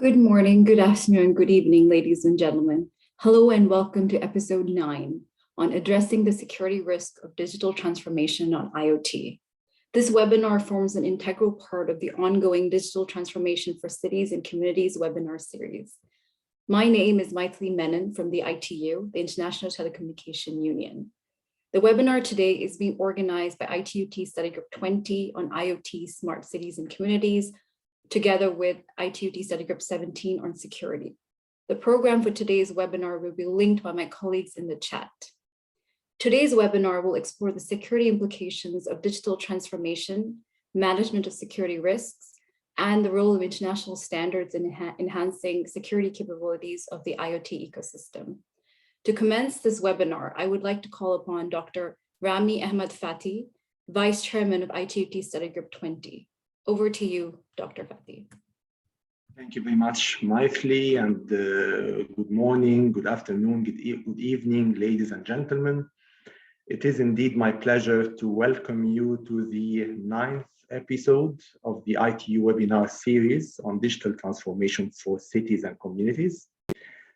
Good morning, good afternoon, good evening, ladies and gentlemen. Hello and welcome to episode 9 on addressing the security risk of digital transformation on IoT. This webinar forms an integral part of the ongoing Digital Transformation for Cities and Communities webinar series. My name is Maithili Menon from the ITU, the International Telecommunication Union. The webinar today is being organized by ITUT Study Group 20 on IoT, Smart Cities and Communities, together with ITUT Study Group 17 on security. The program for today's webinar will be linked by my colleagues in the chat. Today's webinar will explore the security implications of digital transformation, management of security risks, and the role of international standards in enhancing security capabilities of the IoT ecosystem. To commence this webinar, I would like to call upon Dr. Rami Ahmad Fati, Vice Chairman of ITUT Study Group 20. Over to you, Dr. Fati. Thank you very much, Maithili, and good morning, good afternoon, good evening, ladies and gentlemen. It is indeed my pleasure to welcome you to the 9th episode of the ITU webinar series on digital transformation for cities and communities.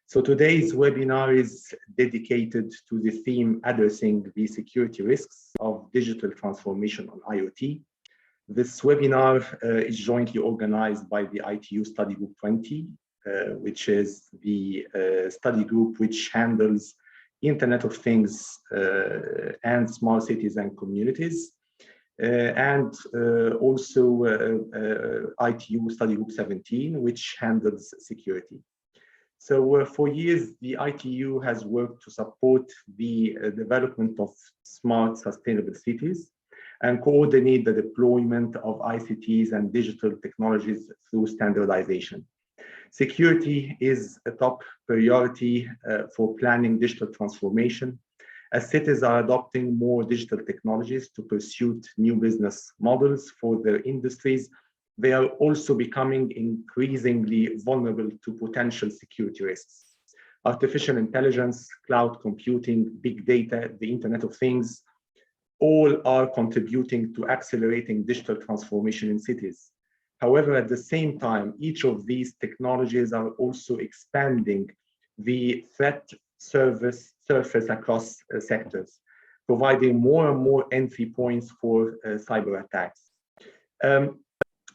So today's webinar is dedicated to the theme addressing the security risks of digital transformation on IoT. This webinar is jointly organized by the ITU Study Group 20, which is the study group which handles Internet of Things and smart cities and communities, and also ITU Study Group 17, which handles security. So for years, the ITU has worked to support the development of smart, sustainable cities and coordinate the deployment of ICTs and digital technologies through standardization. Security is a top priority for planning digital transformation, as cities are adopting more digital technologies to pursue new business models for their industries. They are also becoming increasingly vulnerable to potential security risks. Artificial intelligence, cloud computing, big data, the Internet of Things, all are contributing to accelerating digital transformation in cities. However, at the same time, each of these technologies are also expanding the threat surface across sectors, providing more and more entry points for cyber attacks.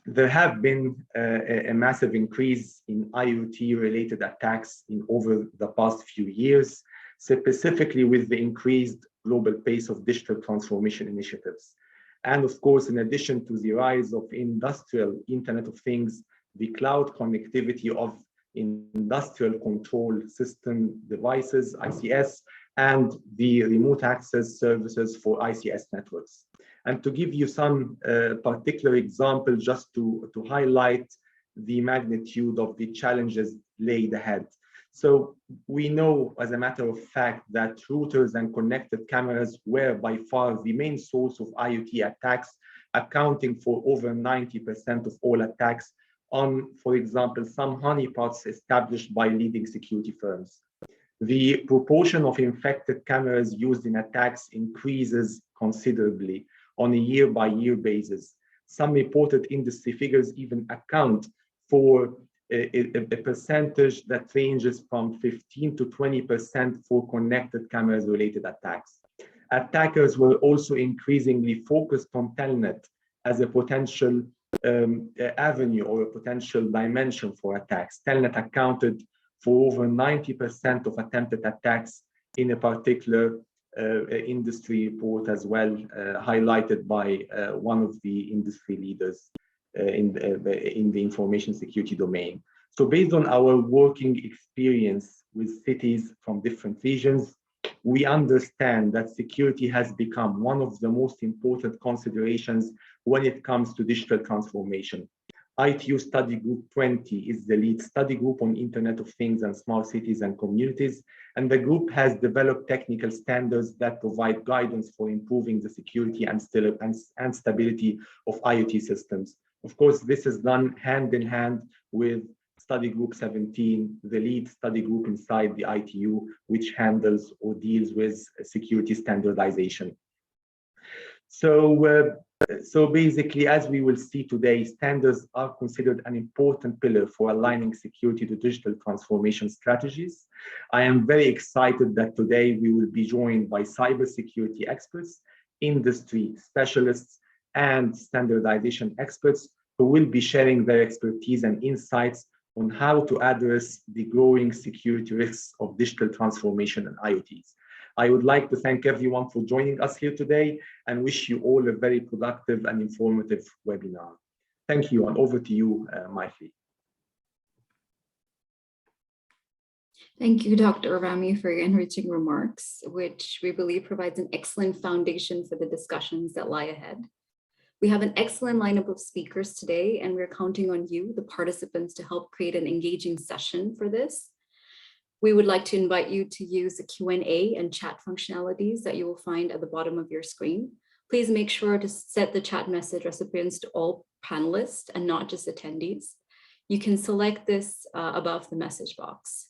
There have been a massive increase in IoT-related attacks over the past few years, specifically with the increased global pace of digital transformation initiatives. And of course, in addition to the rise of industrial Internet of Things, the cloud connectivity of industrial control system devices, ICS, and the remote access services for ICS networks. And to give you some particular example, just to highlight the magnitude of the challenges laid ahead. So we know, as a matter of fact, that routers and connected cameras were by far the main source of IoT attacks, accounting for over 90% of all attacks on, for example, some honeypots established by leading security firms. The proportion of infected cameras used in attacks increases considerably on a year-by-year basis. Some reported industry figures even account for a percentage that ranges from 15 to 20% for connected cameras related attacks. Attackers were also increasingly focused on Telnet as a potential avenue or a potential dimension for attacks. Telnet accounted for over 90% of attempted attacks in a particular industry report as well, highlighted by one of the industry leaders in the information security domain. So based on our working experience with cities from different regions, we understand that security has become one of the most important considerations when it comes to digital transformation. ITU Study Group 20 is the lead study group on Internet of Things and smart cities and communities, and the group has developed technical standards that provide guidance for improving the security and stability of IoT systems. Of course, this is done hand in hand with Study Group 17, the lead study group inside the ITU, which handles or deals with security standardization. So basically, as we will see today, standards are considered an important pillar for aligning security to digital transformation strategies. I am very excited that today we will be joined by cybersecurity experts, industry specialists, and standardization experts who will be sharing their expertise and insights on how to address the growing security risks of digital transformation and IoTs. I would like to thank everyone for joining us here today and wish you all a very productive and informative webinar. Thank you, and over to you, Maithri. Thank you, Dr. Rami, for your enriching remarks, which we believe provides an excellent foundation for the discussions that lie ahead. We have an excellent lineup of speakers today, and we're counting on you, the participants, to help create an engaging session for this. We would like to invite you to use the Q&A and chat functionalities that you will find at the bottom of your screen. Please make sure to set the chat message recipients to all panelists and not just attendees. You can select this above the message box.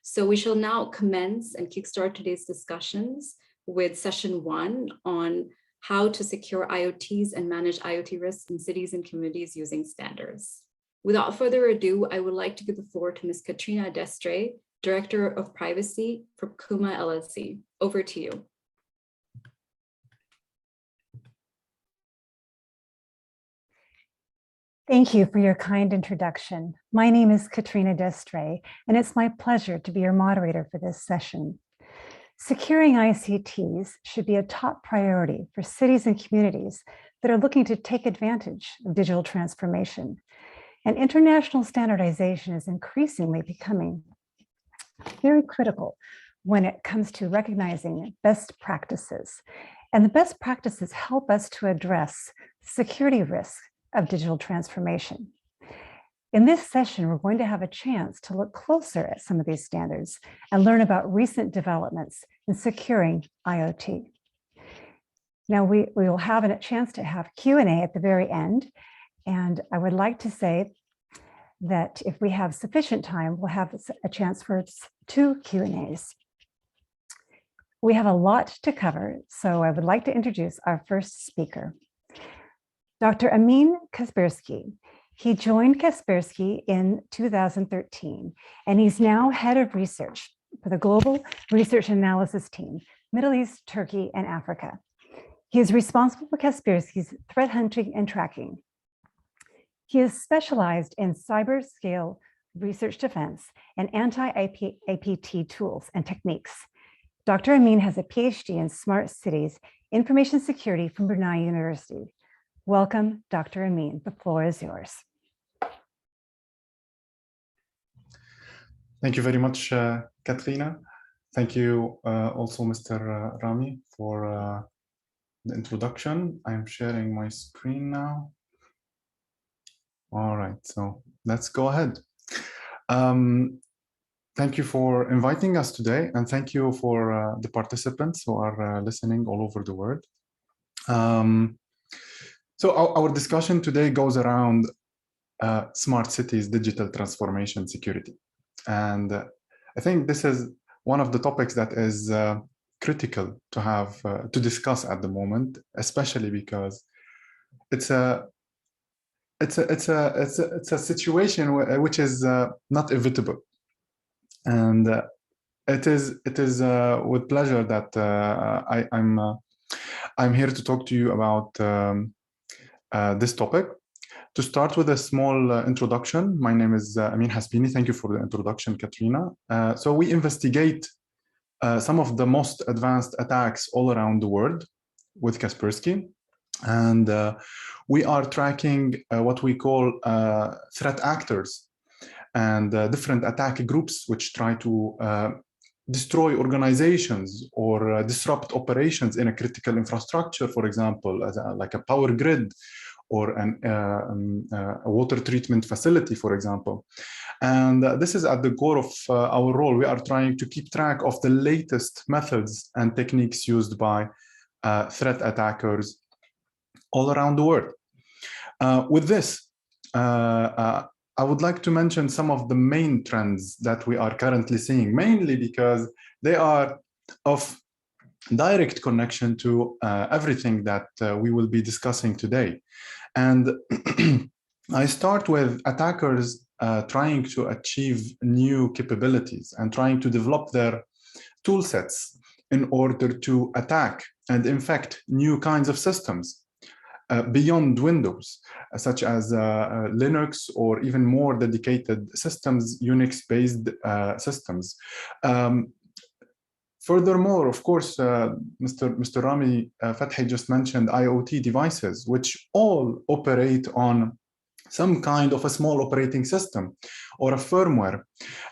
So we shall now commence and kickstart today's discussions with session 1 on how to secure IoTs and manage IoT risks in cities and communities using standards. Without further ado, I would like to give the floor to Ms. Katrina Destre, Director of Privacy for Kuma LLC. Over to you. Thank you for your kind introduction. My name is Katrina Destre, and it's my pleasure to be your moderator for this session. Securing ICTs should be a top priority for cities and communities that are looking to take advantage of digital transformation. And international standardization is increasingly becoming very critical when it comes to recognizing best practices. And the best practices help us to address security risks of digital transformation. In this session, we're going to have a chance to look closer at some of these standards and learn about recent developments in securing IoT. Now, we will have a chance to have Q&A at the very end. And I would like to say that if we have sufficient time, we'll have a chance for 2 Q&As. We have a lot to cover, so I would like to introduce our first speaker, Dr. Amin Kaspersky. He joined Kaspersky in 2013, and he's now head of research for the Global Research Analysis Team, Middle East, Turkey, and Africa. He is responsible for Kaspersky's threat hunting and tracking. He is specialized in cyber scale research defense and anti-APT tools and techniques. Dr. Amin has a PhD in smart cities, information security from Brunei University. Welcome, Dr. Amin. The floor is yours. Thank you very much, Katrina. Thank you also, Mr. Rami, for the introduction. I'm sharing my screen now. All right, so let's go ahead. Thank you for inviting us today, and thank you for the participants who are listening all over the world. So our discussion today goes around smart cities, digital transformation, security. And I think this is one of the topics that is critical to have to discuss at the moment, especially because it's a situation which is not evitable, and it is with pleasure that I'm here to talk to you about this topic. To start with a small introduction, my name is Amin Hasbini. Thank you for the introduction, Katrina. So we investigate some of the most advanced attacks all around the world with Kaspersky. And we are tracking what we call threat actors and different attack groups which try to destroy organizations or disrupt operations in a critical infrastructure, for example, like a power grid or a water treatment facility, for example. And this is at the core of our role. We are trying to keep track of the latest methods and techniques used by threat attackers all around the world. With this, I would like to mention some of the main trends that we are currently seeing, mainly because they are of direct connection to everything that we will be discussing today. And I start with attackers trying to achieve new capabilities and trying to develop their tool sets in order to attack and infect new kinds of systems beyond Windows, such as Linux, or even more dedicated systems, Unix-based systems. Furthermore, of course, Mr. Rami Fathi just mentioned IoT devices, which all operate on some kind of a small operating system or a firmware.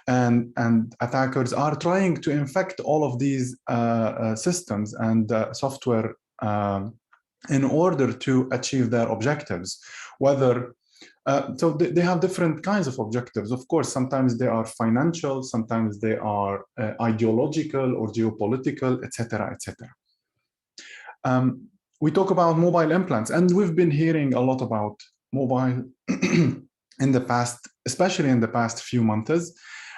And attackers are trying to infect all of these systems and software in order to achieve their objectives, whether so they have different kinds of objectives. Of course, sometimes they are financial, sometimes they are ideological or geopolitical, etc., etc. We talk about mobile implants, and we've been hearing a lot about mobile in the past, especially in the past few months.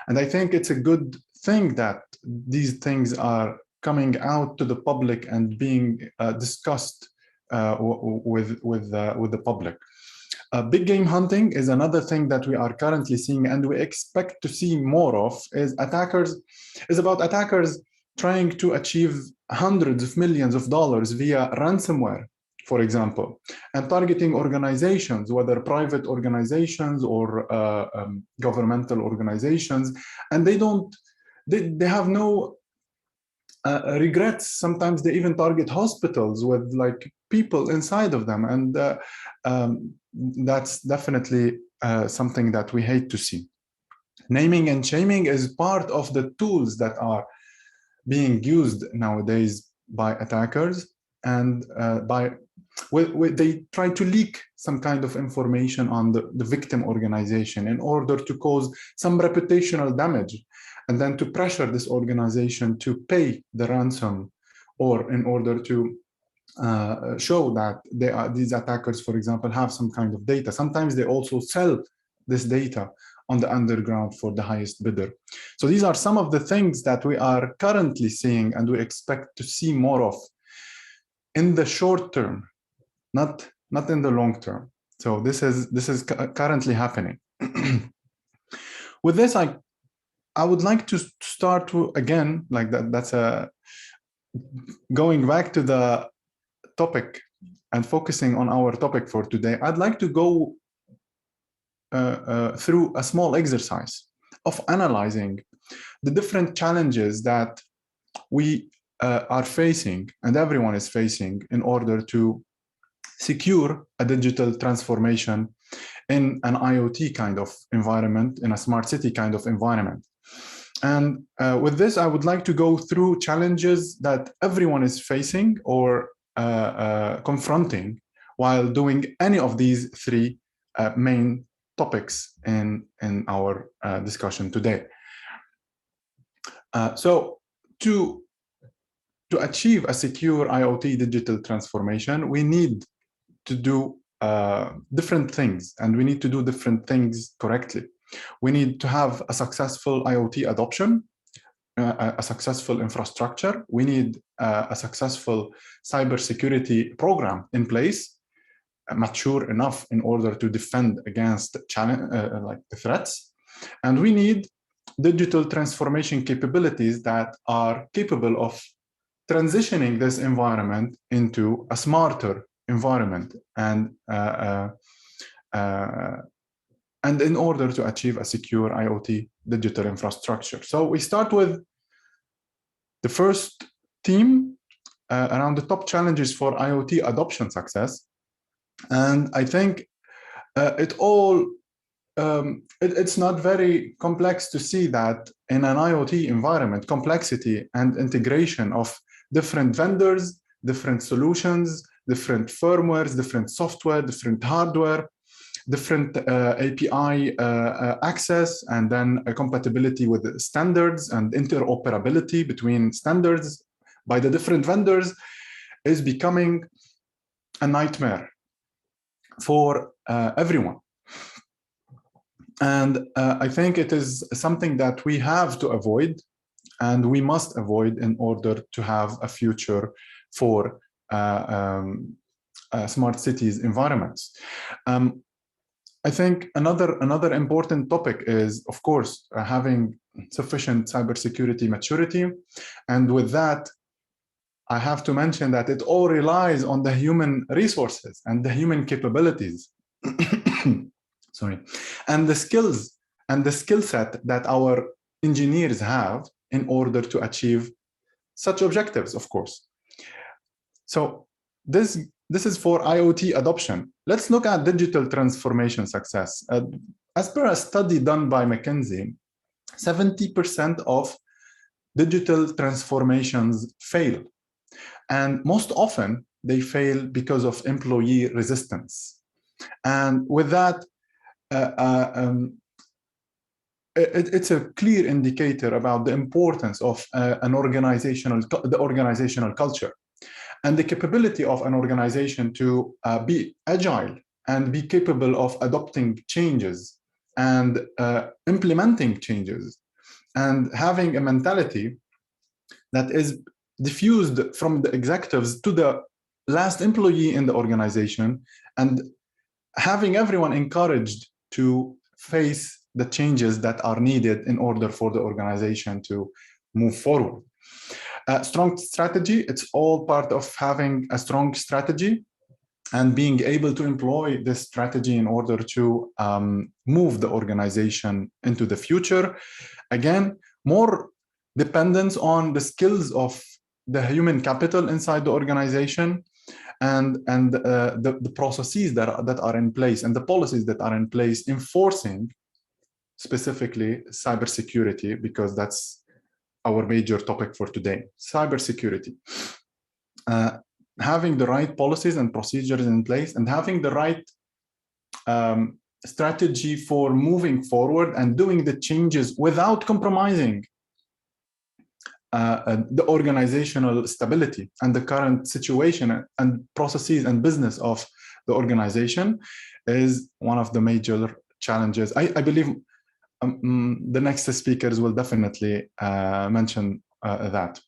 And I think it's a good thing that these things are coming out to the public and being discussed with the public. Big game hunting is another thing that we are currently seeing, and we expect to see more of. Is about attackers trying to achieve hundreds of millions of dollars via ransomware, for example, and targeting organizations, whether private organizations or governmental organizations, and they have no regrets. Sometimes they even target hospitals with like people inside of them, and that's definitely something that we hate to see. Naming and shaming is part of the tools that are being used nowadays by attackers, and they try to leak some kind of information on the victim organization in order to cause some reputational damage, and then to pressure this organization to pay the ransom, or in order to show that these attackers, for example, have some kind of data. Sometimes they also sell this data on the underground for the highest bidder. So these are some of the things that we are currently seeing, and we expect to see more of in the short term, not in the long term. So this is currently happening. With this, I would like to start to, again, like that's going back to the topic and focusing on our topic for today. I'd like to go through a small exercise of analyzing the different challenges that we are facing, and everyone is facing, in order to secure a digital transformation in an IoT kind of environment, in a smart city kind of environment. And with this, I would like to go through challenges that everyone is facing or confronting while doing any of these three main topics in our discussion today. So to achieve a secure IoT digital transformation, we need to do different things, and we need to do different things correctly. We need to have a successful IoT adoption, a successful infrastructure. We need a successful cybersecurity program in place, mature enough in order to defend against like the threats. And we need digital transformation capabilities that are capable of transitioning this environment into a smarter environment, and in order to achieve a secure IoT digital infrastructure. So we start with the first theme around the top challenges for IoT adoption success. And I think it's not very complex to see that in an IoT environment, complexity and integration of different vendors, different solutions, different firmwares, different software, different hardware, different API access, and then a compatibility with the standards and interoperability between standards by the different vendors is becoming a nightmare for everyone. And I think it is something that we have to avoid, and we must avoid in order to have a future for smart cities environments. I think another important topic is, of course, having sufficient cybersecurity maturity. And with that, I have to mention that it all relies on the human resources and the human capabilities, sorry, and the skills and the skill set that our engineers have in order to achieve such objectives, of course. So this is for IoT adoption. Let's look at digital transformation success. As per a study done by McKinsey, 70% of digital transformations fail. And most often, they fail because of employee resistance. And with that, it's a clear indicator about the importance of the organizational culture and the capability of an organization to be agile and be capable of adopting changes and implementing changes and having a mentality that is diffused from the executives to the last employee in the organization, and having everyone encouraged to face the changes that are needed in order for the organization to move forward. Strong strategy, it's all part of having a strong strategy and being able to employ this strategy in order to move the organization into the future. Again, more dependence on the skills of the human capital inside the organization and the processes that are in place and the policies that are in place enforcing specifically cybersecurity, because that's our major topic for today, cybersecurity. Having the right policies and procedures in place and having the right strategy for moving forward and doing the changes without compromising the organizational stability and the current situation and processes and business of the organization is one of the major challenges. I believe the next speakers will definitely mention that.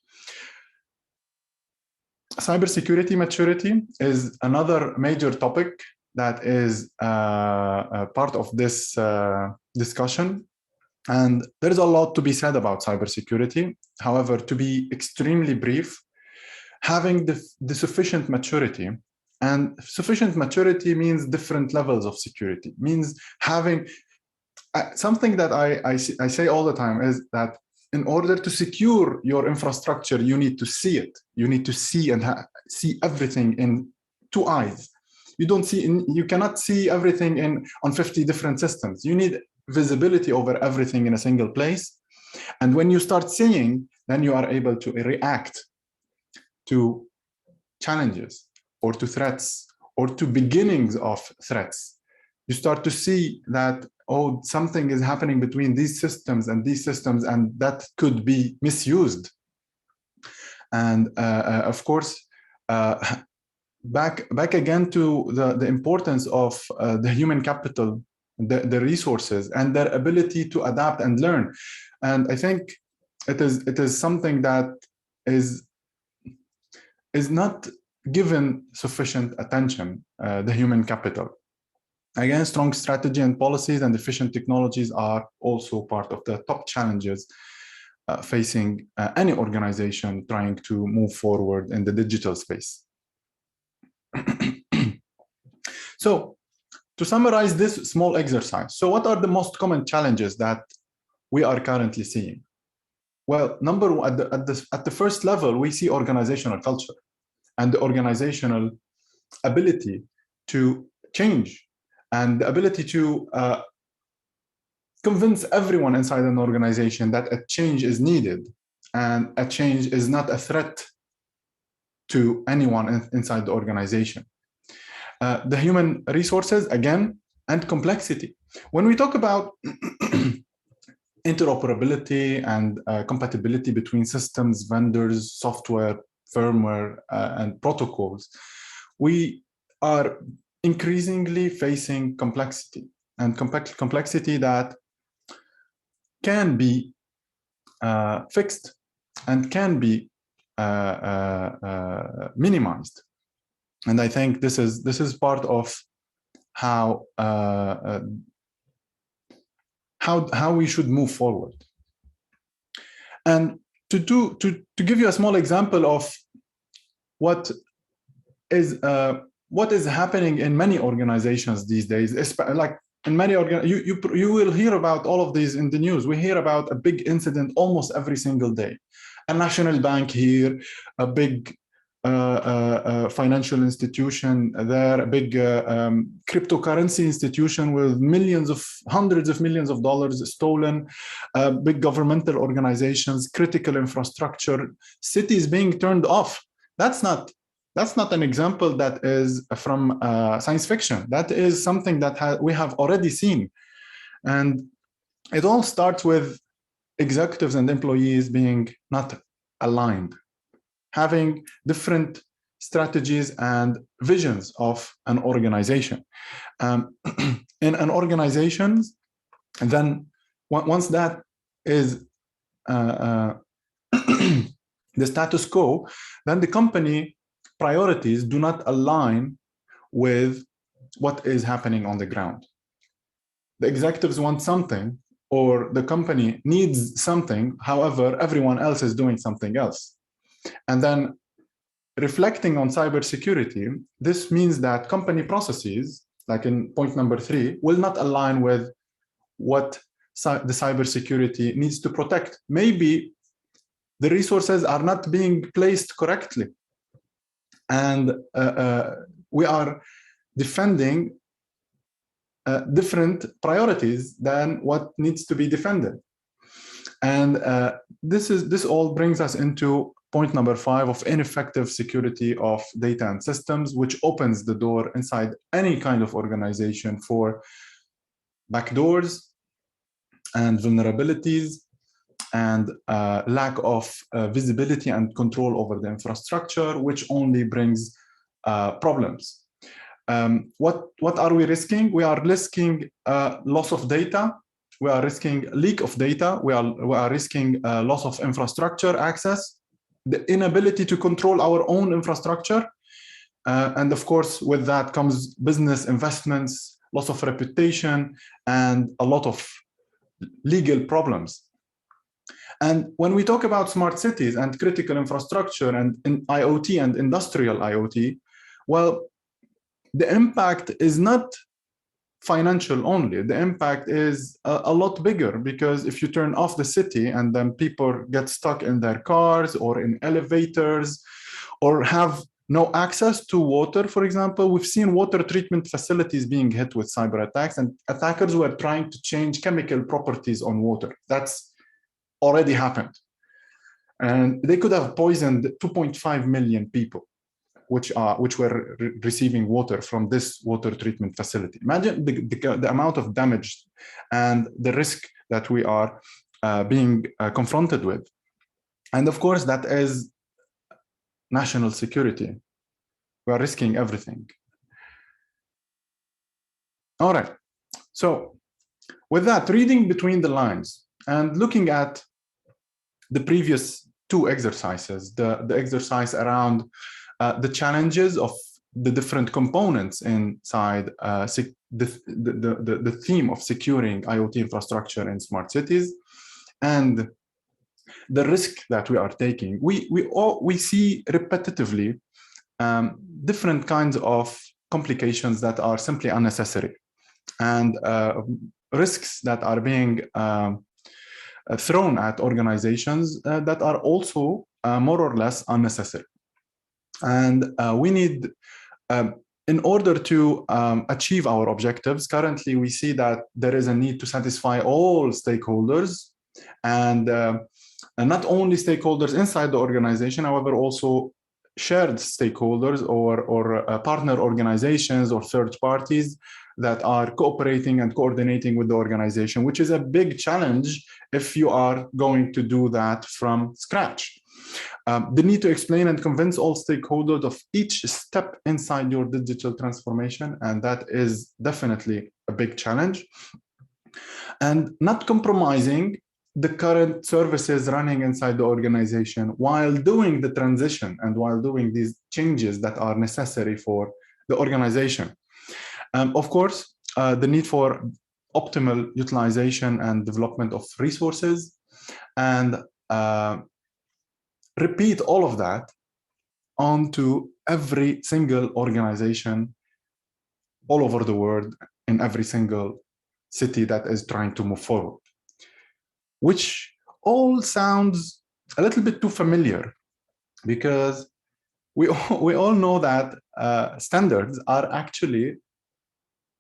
Cybersecurity maturity is another major topic that is part of this discussion. And there is a lot to be said about cybersecurity. However, to be extremely brief, having the sufficient maturity, and sufficient maturity means different levels of security, means having something that I say all the time is that in order to secure your infrastructure, you need to see it. You need to see and see everything in 2 eyes. You cannot see everything on 50 different systems. You need visibility over everything in a single place. And when you start seeing, then you are able to react to challenges or to threats or to beginnings of threats. You start to see that, oh, something is happening between these systems, and that could be misused. And of course, back again to the importance of the human capital, the resources, and their ability to adapt and learn. And I think it is something that is not given sufficient attention, the human capital. Again, strong strategy and policies and efficient technologies are also part of the top challenges facing any organization trying to move forward in the digital space. So, to summarize this small exercise, so what are the most common challenges that we are currently seeing? Well, number one, at the first level, we see organizational culture and the organizational ability to change and the ability to convince everyone inside an organization that a change is needed and a change is not a threat to anyone inside the organization. The human resources, again, and complexity. When we talk about interoperability and compatibility between systems, vendors, software, firmware, and protocols, we are increasingly facing complexity, and complexity that can be fixed and can be minimized. And I think this is part of how we should move forward. And to give you a small example of what is happening in many organizations these days, like in many you will hear about all of these in the news. We hear about a big incident almost every single day. A national bank here, a big financial institution there, a big cryptocurrency institution with hundreds of millions of dollars stolen, big governmental organizations, critical infrastructure, cities being turned off. That's not an example that is from science fiction. That is something that we have already seen. And it all starts with executives and employees being not aligned, having different strategies and visions of an organization. In an organization, and then once that is the status quo, then the company priorities do not align with what is happening on the ground. The executives want something, or the company needs something, however, everyone else is doing something else. And then reflecting on cybersecurity, this means that company processes, like in point number 3, will not align with what the cybersecurity needs to protect. Maybe the resources are not being placed correctly. And we are defending different priorities than what needs to be defended. And this all brings us into point number 5 of ineffective security of data and systems, which opens the door inside any kind of organization for backdoors and vulnerabilities and lack of visibility and control over the infrastructure, which only brings problems. What are we risking? We are risking loss of data. We are risking leak of data. We are risking loss of infrastructure access, the inability to control our own infrastructure. And of course, with that comes business investments, loss of reputation, and a lot of legal problems. And when we talk about smart cities and critical infrastructure and IoT and industrial IoT, well, the impact is not financial only. The impact is a lot bigger, because if you turn off the city and then people get stuck in their cars or in elevators or have no access to water, for example, we've seen water treatment facilities being hit with cyber attacks, and attackers were trying to change chemical properties on water. That's already happened. And they could have poisoned 2.5 million people, which were receiving water from this water treatment facility. Imagine the amount of damage and the risk that we are being confronted with. And of course, that is national security. We are risking everything. All right. So with that, reading between the lines and looking at the previous 2 exercises, the exercise around the challenges of the different components inside the theme of securing IoT infrastructure in smart cities, and the risk that we are taking. We see repetitively different kinds of complications that are simply unnecessary, and risks that are being thrown at organizations that are also more or less unnecessary. And we need, in order to achieve our objectives, currently we see that there is a need to satisfy all stakeholders, and not only stakeholders inside the organization, however, also shared stakeholders or partner organizations or third parties that are cooperating and coordinating with the organization, which is a big challenge if you are going to do that from scratch. The need to explain and convince all stakeholders of each step inside your digital transformation, and that is definitely a big challenge. And not compromising the current services running inside the organization while doing the transition and while doing these changes that are necessary for the organization. Of course, the need for optimal utilization and development of resources, and repeat all of that onto every single organization all over the world, in every single city that is trying to move forward, which all sounds a little bit too familiar, because we all know that standards are actually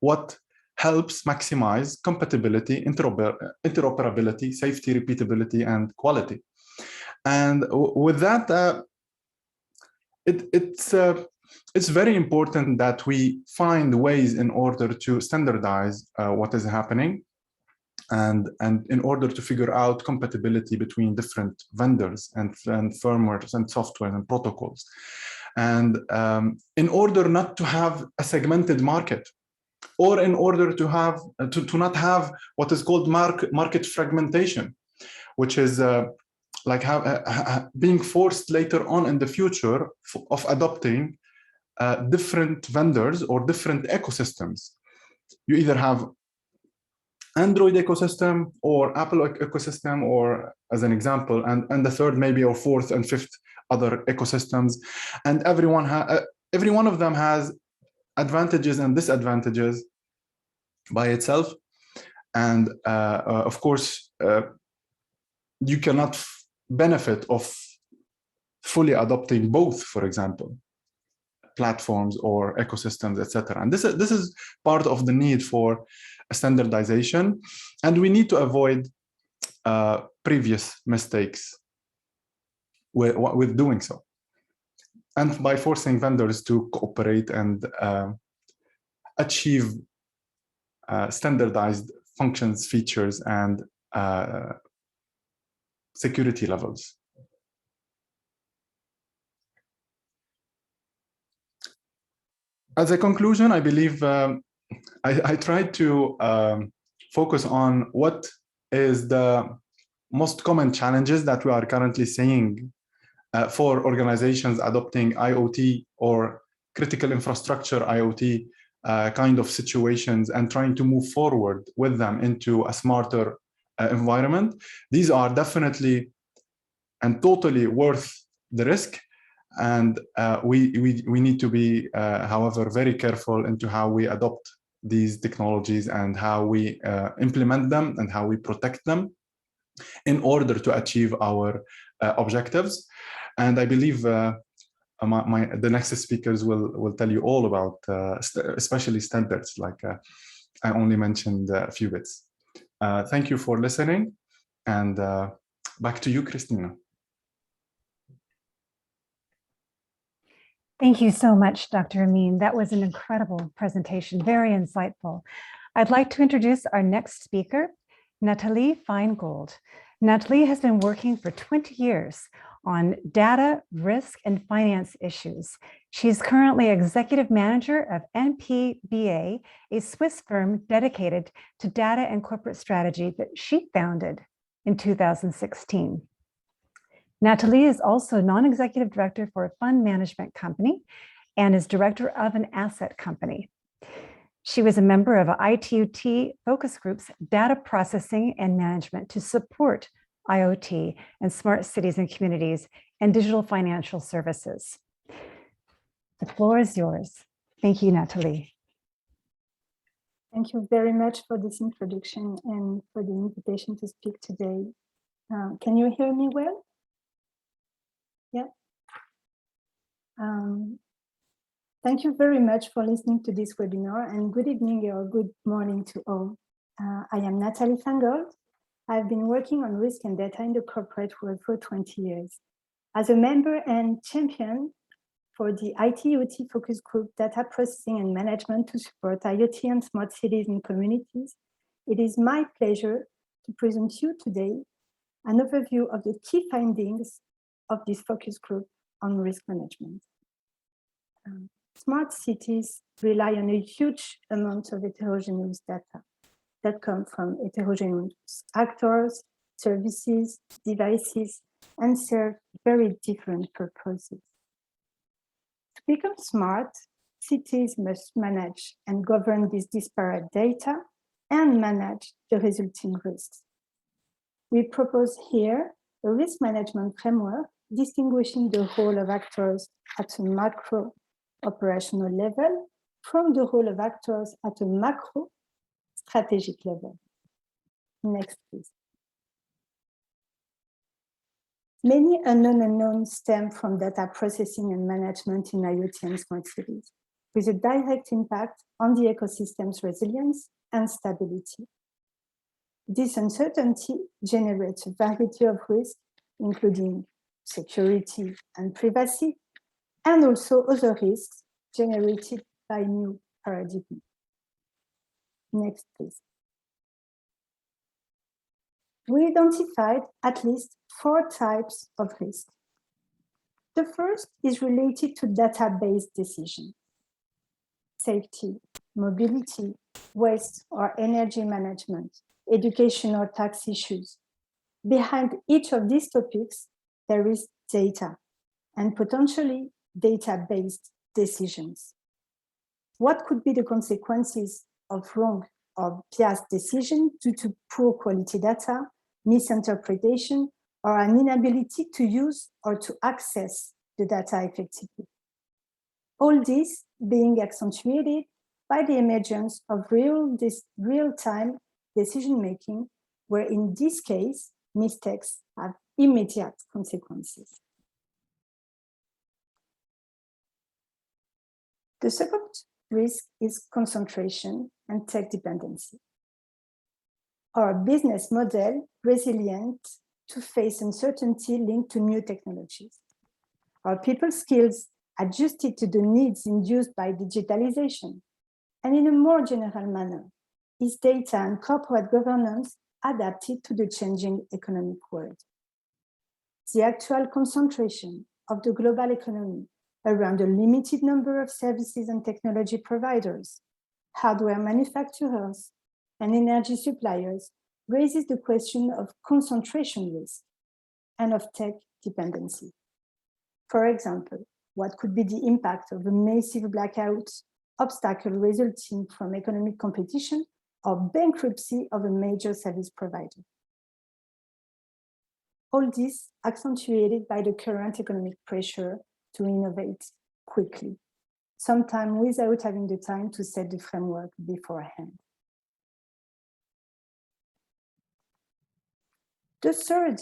what helps maximize compatibility, interoperability, safety, repeatability, and quality. And with that, it's very important that we find ways in order to standardize what is happening, and in order to figure out compatibility between different vendors and firmwares and software and protocols. And in order not to have a segmented market, or in order to have to not have what is called market fragmentation, which is like being forced later on in the future of adopting different vendors or different ecosystems. You either have Android ecosystem or Apple ecosystem, or as an example, and the third maybe, or fourth and fifth other ecosystems, and every one of them has advantages and disadvantages by itself. And of course, you cannot benefit of fully adopting both, for example, platforms or ecosystems, etc. And this is part of the need for standardization, and we need to avoid previous mistakes with doing so, and by forcing vendors to cooperate and achieve standardized functions, features, and security levels. As a conclusion, I believe I tried to focus on what is the most common challenges that we are currently seeing for organizations adopting IoT or critical infrastructure IoT kind of situations, and trying to move forward with them into a smarter environment. These are definitely and totally worth the risk. And we need to be, however, very careful into how we adopt these technologies and how we implement them and how we protect them in order to achieve our objectives. And I believe the next speakers will tell you all about, especially standards, like I only mentioned a few bits. Thank you for listening, and back to you, Christina. Thank you so much, Dr. Amin. That was an incredible presentation, very insightful. I'd like to introduce our next speaker, Nathalie Feingold. Nathalie has been working for 20 years on data, risk, and finance issues. She's currently executive manager of NPBA, a Swiss firm dedicated to data and corporate strategy that she founded in 2016. Nathalie is also non-executive director for a fund management company and is director of an asset company. She was a member of IoT focus groups, data processing and management to support IoT and smart cities and communities and digital financial services. The floor is yours. Thank you, Nathalie. Thank you very much for this introduction and for the invitation to speak today. Can you hear me well? Yeah. Thank you very much for listening to this webinar, and good evening or good morning to all. I am Nathalie Feingold. I've been working on risk and data in the corporate world for 20 years. As a member and champion for the IoT focus group, data processing and management to support IoT and smart cities and communities, it is my pleasure to present you today an overview of the key findings of this focus group on risk management. Smart cities rely on a huge amount of heterogeneous data that come from heterogeneous actors, services, devices, and serve very different purposes. To become smart, cities must manage and govern this disparate data and manage the resulting risks. We propose here a risk management framework distinguishing the role of actors at a macro operational level from the role of actors at a macro strategic level. Next, please. Many unknowns stem from data processing and management in IoT and smart cities, with a direct impact on the ecosystem's resilience and stability. This uncertainty generates a variety of risks, including security and privacy, and also other risks generated by new paradigms. Next, please. We identified at least 4 types of risk. The first is related to data-based decisions: safety, mobility, waste or energy management, education or tax issues. Behind each of these topics, there is data and potentially data-based decisions. What could be the consequences of wrong or biased decision due to poor quality data, misinterpretation, or an inability to use or to access the data effectively? All this being accentuated by the emergence of real-time decision-making, where in this case, mistakes have immediate consequences. The second risk is concentration and tech dependency. Our business model resilient to face uncertainty linked to new technologies. Our people skills adjusted to the needs induced by digitalization. And in a more general manner, is data and corporate governance adapted to the changing economic world? The actual concentration of the global economy around a limited number of services and technology providers, hardware manufacturers, and energy suppliers raises the question of concentration risk and of tech dependency. For example, what could be the impact of a massive blackout, obstacle resulting from economic competition, or bankruptcy of a major service provider? All this accentuated by the current economic pressure to innovate quickly, sometimes without having the time to set the framework beforehand. The third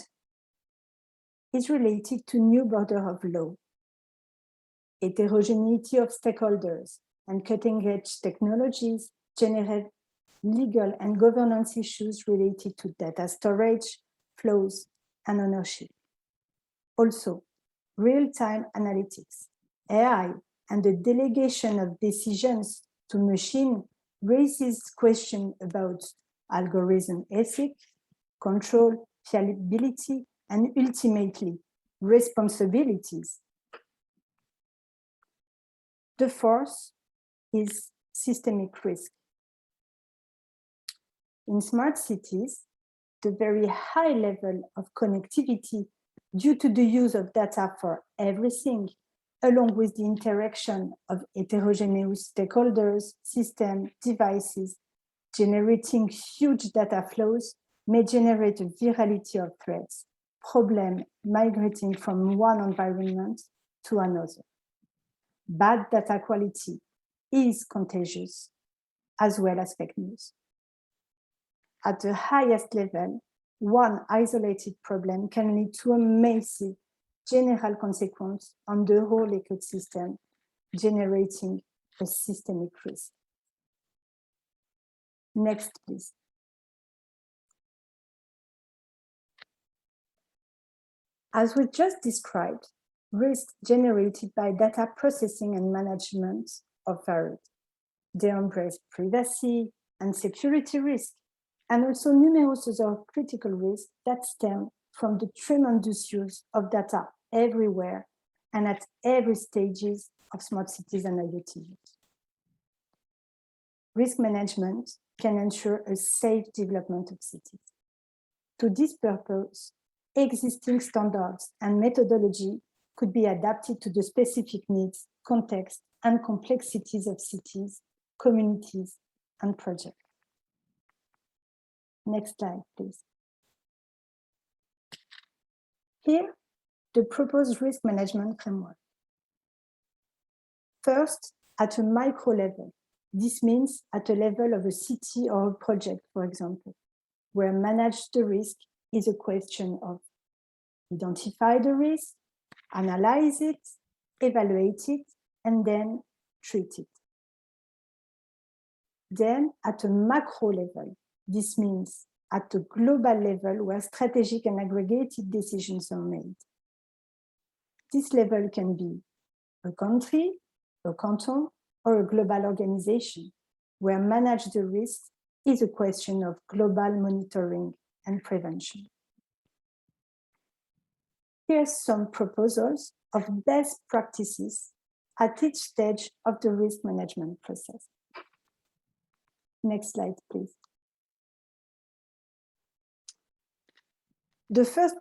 is related to new border of law, heterogeneity of stakeholders, and cutting-edge technologies generate legal and governance issues related to data storage, flows, and ownership. Also, real-time analytics, AI, and the delegation of decisions to machine raises questions about algorithm ethics, control, fiability, and ultimately responsibilities. The fourth is systemic risk. In smart cities, the very high level of connectivity due to the use of data for everything, along with the interaction of heterogeneous stakeholders, systems, devices, generating huge data flows may generate a variety of threats, problems migrating from one environment to another. Bad data quality is contagious, as well as fake news. At the highest level, one isolated problem can lead to a massive general consequence on the whole ecosystem, generating a systemic risk. Next, please. As we just described, risks generated by data processing and management are varied. They embrace privacy and security risk, and also numerous other critical risks that stem from the tremendous use of data everywhere and at every stages of smart cities and IoT use. Risk management can ensure a safe development of cities. To this purpose, existing standards and methodology could be adapted to the specific needs, context, and complexities of cities, communities, and projects. Next slide, please. Here, the proposed risk management framework. First, at a micro level. This means at a level of a city or a project, for example, where manage the risk is a question of identify the risk, analyze it, evaluate it, and then treat it. Then at a macro level, this means at a global level where strategic and aggregated decisions are made. This level can be a country, a canton, or a global organization, where manage the risk is a question of global monitoring and prevention. Here's some proposals of best practices at each stage of the risk management process. Next slide, please. The first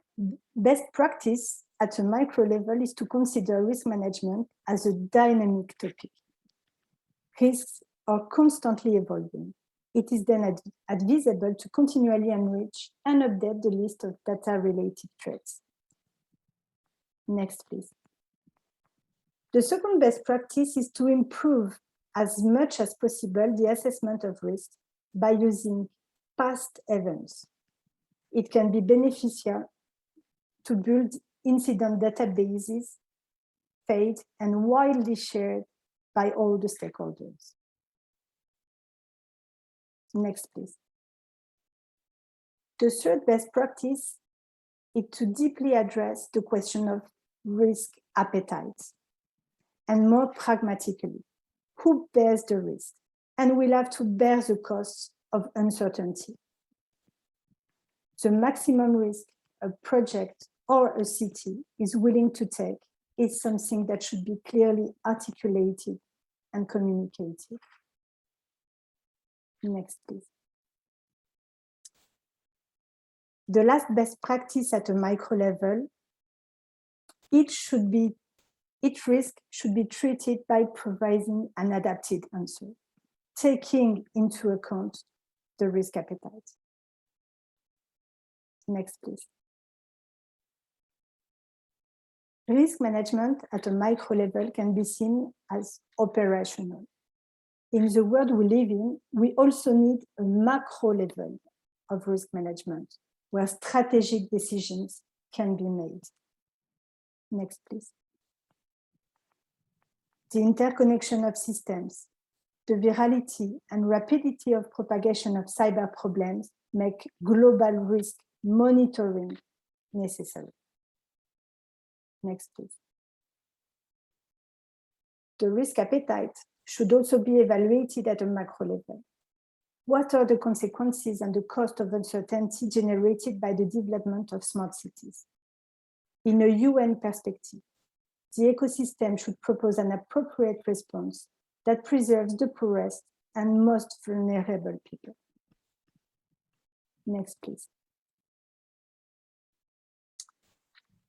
best practice at a micro level is to consider risk management as a dynamic topic. Risks are constantly evolving. It is then advisable to continually enrich and update the list of data-related threats. Next, please. The second best practice is to improve as much as possible the assessment of risk by using past events. It can be beneficial to build incident databases, paid and widely shared by all the stakeholders. Next, please. The third best practice is to deeply address the question of risk appetite, and more pragmatically, who bears the risk and will have to bear the costs of uncertainty. The maximum risk a project or a city is willing to take is something that should be clearly articulated and communicated. Next, please. The last best practice at a micro level, each risk should be treated by providing an adapted answer, taking into account the risk appetite. Next, please. Risk management at a micro level can be seen as operational. In the world we live in, we also need a macro level of risk management where strategic decisions can be made. Next, please. The interconnection of systems, the virality and rapidity of propagation of cyber problems make global risk monitoring necessary. Next, please. The risk appetite should also be evaluated at a macro level. What are the consequences and the cost of uncertainty generated by the development of smart cities? In a UN perspective, the ecosystem should propose an appropriate response that preserves the poorest and most vulnerable people. Next, please.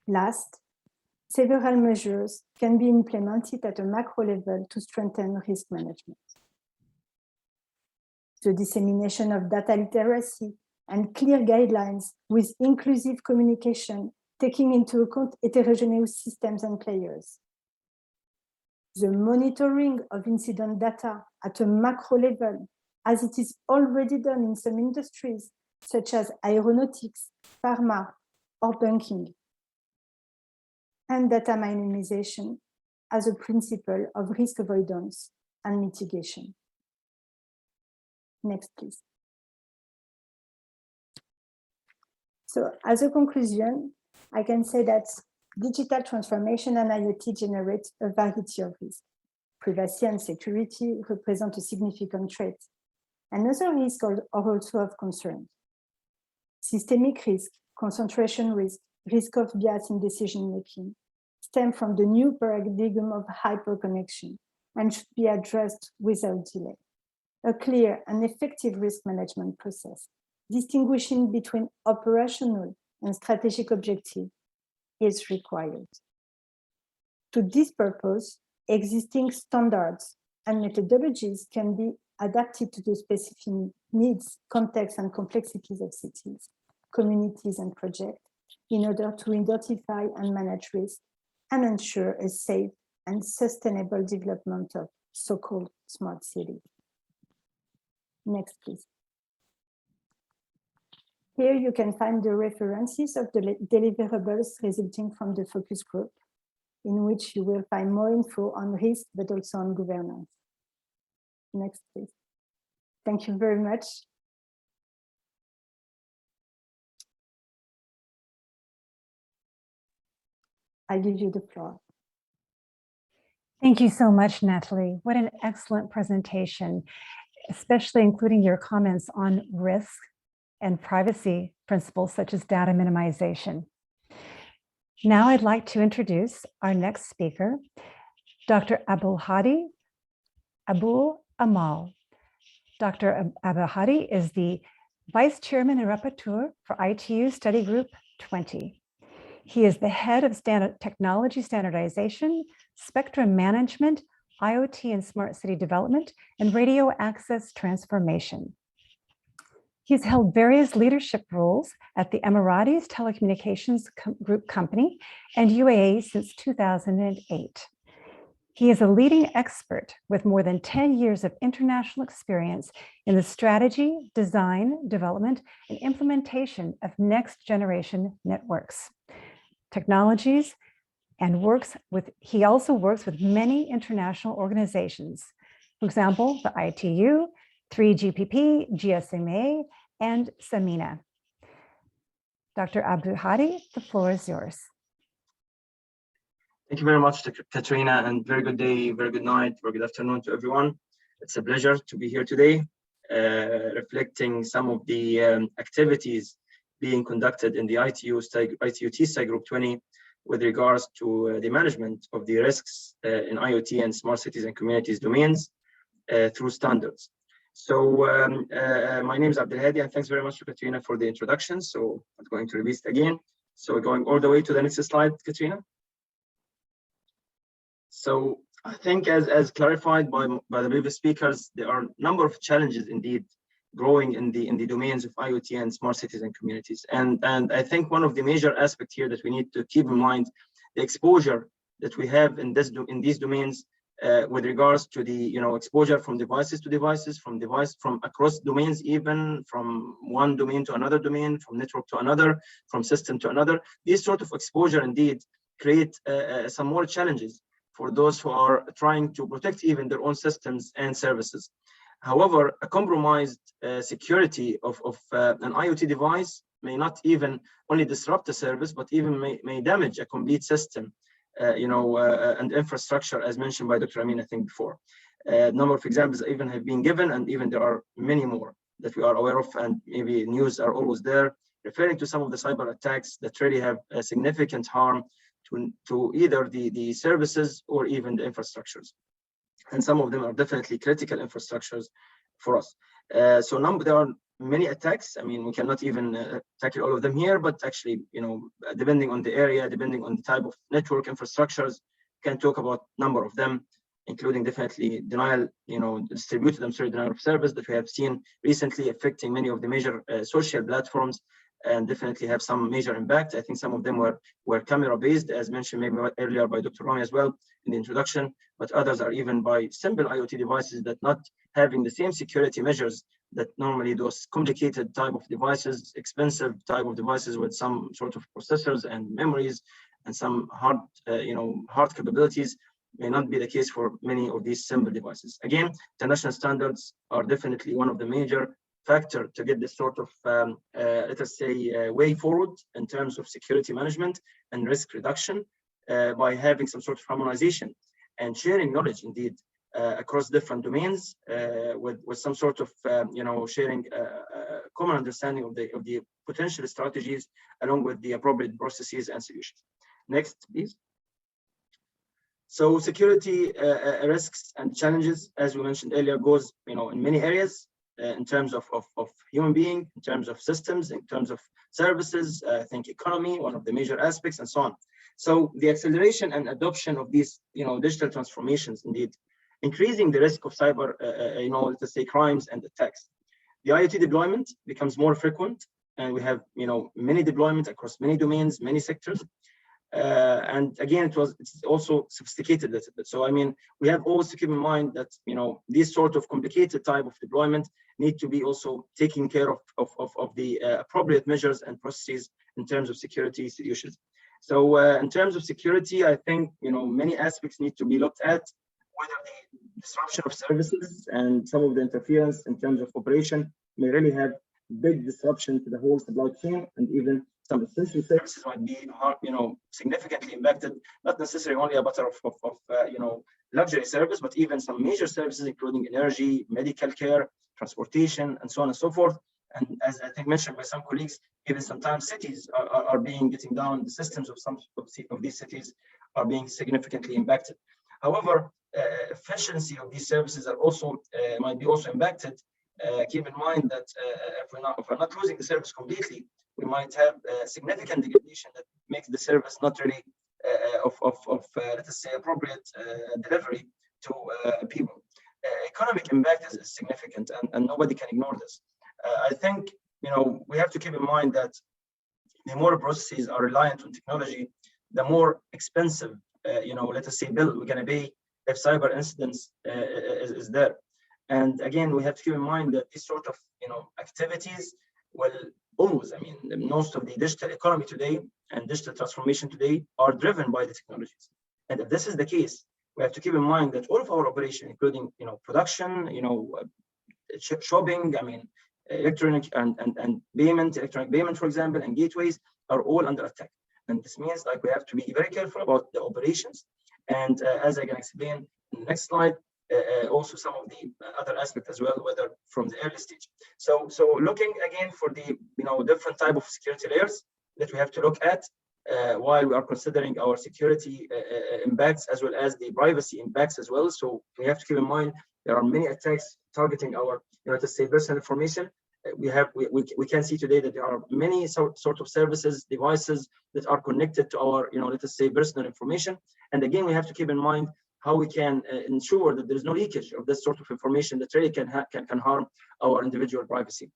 Last, several measures can be implemented at a macro level to strengthen risk management. The dissemination of data literacy and clear guidelines with inclusive communication, taking into account heterogeneous systems and players. The monitoring of incident data at a macro level, as it is already done in some industries, such as aeronautics, pharma, or banking. And data minimization as a principle of risk avoidance and mitigation. Next, please. So as a conclusion, I can say that digital transformation and IoT generate a variety of risks. Privacy and security represent a significant threat. And other risks are also of concern. Systemic risk, concentration risk, risk of bias in decision-making stem from the new paradigm of hyperconnection and should be addressed without delay. A clear and effective risk management process distinguishing between operational and strategic objectives is required. To this purpose, existing standards and methodologies can be adapted to the specific needs, contexts, and complexities of cities, communities, and projects in order to identify and manage risk and ensure a safe and sustainable development of so-called smart cities. Next, please. Here you can find the references of the deliverables resulting from the focus group, in which you will find more info on risk, but also on governance. Next, please. Thank you very much. I give you the floor. Thank you so much, Natalie. What an excellent presentation, especially including your comments on risk and privacy principles such as data minimization. Now I'd like to introduce our next speaker, Dr. Abdulhadi Abul Amal. Dr. Abdulhadi is the Vice Chairman and Rapporteur for ITU Study Group 20. He is the head of technology standardization, spectrum management, IoT and smart city development, and radio access transformation. He's held various leadership roles at the Emiratis Telecommunications Group Company and UAE since 2008. He is a leading expert with more than 10 years of international experience in the strategy, design, development, and implementation of next generation networks, technologies, and he also works with many international organizations. For example, the ITU, 3GPP, GSMA, and Samina. Dr. Abdulhadi, the floor is yours. Thank you very much, Katrina, and very good day, very good night, very good afternoon to everyone. It's a pleasure to be here today, reflecting some of the activities being conducted in the IoT Study Group 20 with regards to the management of the risks in IoT and smart cities and communities domains through standards. So my name is Abdulhadi, and thanks very much to Katrina for the introduction. So I'm going to repeat it again. So we're going all the way to the next slide, Katrina. So I think as clarified by the previous speakers, there are a number of challenges indeed growing in the domains of IoT and smart cities and communities. And I think one of the major aspects here that we need to keep in mind, the exposure that we have in these domains with regards to the exposure from devices to devices, from across domains, even from one domain to another domain, from network to another, from system to another. These sort of exposure indeed create some more challenges for those who are trying to protect even their own systems and services. However, a compromised security of an IoT device may not even only disrupt the service, but even may damage a complete system, and infrastructure, as mentioned by Dr. Amin, I think before. A number of examples even have been given, and even there are many more that we are aware of, and maybe news are always there, referring to some of the cyber attacks that really have a significant harm to either the services or even the infrastructures. And some of them are definitely critical infrastructures for us. So there are many attacks. I mean, we cannot even tackle all of them here, but actually, depending on the area, depending on the type of network infrastructures, we can talk about a number of them, including definitely denial of service that we have seen recently affecting many of the major social platforms, and definitely have some major impact. I think some of them were camera-based, as mentioned maybe earlier by Dr. Rami as well in the introduction, but others are even by simple IoT devices that not having the same security measures that normally those complicated type of devices, expensive type of devices with some sort of processors and memories and some hard capabilities may not be the case for many of these simple devices. Again, international standards are definitely one of the major factor to get this sort of, let us say, way forward in terms of security management and risk reduction by having some sort of harmonization and sharing knowledge indeed across different domains with some sort of, sharing common understanding of the potential strategies along with the appropriate processes and solutions. Next, please. So security risks and challenges, as we mentioned earlier, goes in many areas. in terms of human being, in terms of systems, in terms of services, I think economy, one of the major aspects, and so on. So the acceleration and adoption of these, digital transformations, indeed, increasing the risk of cyber, let's say crimes and attacks. The IoT deployment becomes more frequent, and we have, many deployments across many domains, many sectors. And again, it's also sophisticated a little bit. So, I mean, we have always to keep in mind that, these sort of complicated type of deployment need to be also taking care of the appropriate measures and processes in terms of security solutions. So in terms of security, I think, many aspects need to be looked at, whether the disruption of services and some of the interference in terms of operation may really have big disruption to the whole supply chain, and even some essential services might be, significantly impacted, not necessarily only a matter of luxury service, but even some major services, including energy, medical care, transportation, and so on and so forth. And as I think mentioned by some colleagues, even sometimes cities are getting down. The systems of some of these cities are being significantly impacted. However, efficiency of these services are also might be also impacted. Keep in mind that if we're not losing the service completely, we might have significant degradation that makes the service not really let us say appropriate delivery to people. Economic impact is significant, and nobody can ignore this. I think we have to keep in mind that the more processes are reliant on technology, the more expensive let us say bill we're going to pay if cyber incidents is there. And again, we have to keep in mind that these sort of activities will always, most of the digital economy today and digital transformation today are driven by the technologies. And if this is the case, we have to keep in mind that all of our operation, including production, shopping, electronic payment, for example, and gateways are all under attack. And this means we have to be very careful about the operations. And as I can explain in the next slide, also some of the other aspects as well, whether from the early stage. So looking again for the different type of security layers that we have to look at while we are considering our security impacts as well as the privacy impacts as well. So we have to keep in mind there are many attacks targeting our let's say personal information. We can see today that there are many sort of services, devices that are connected to our let us say personal information. And again, we have to keep in mind how we can ensure that there is no leakage of this sort of information that really can harm our individual privacy.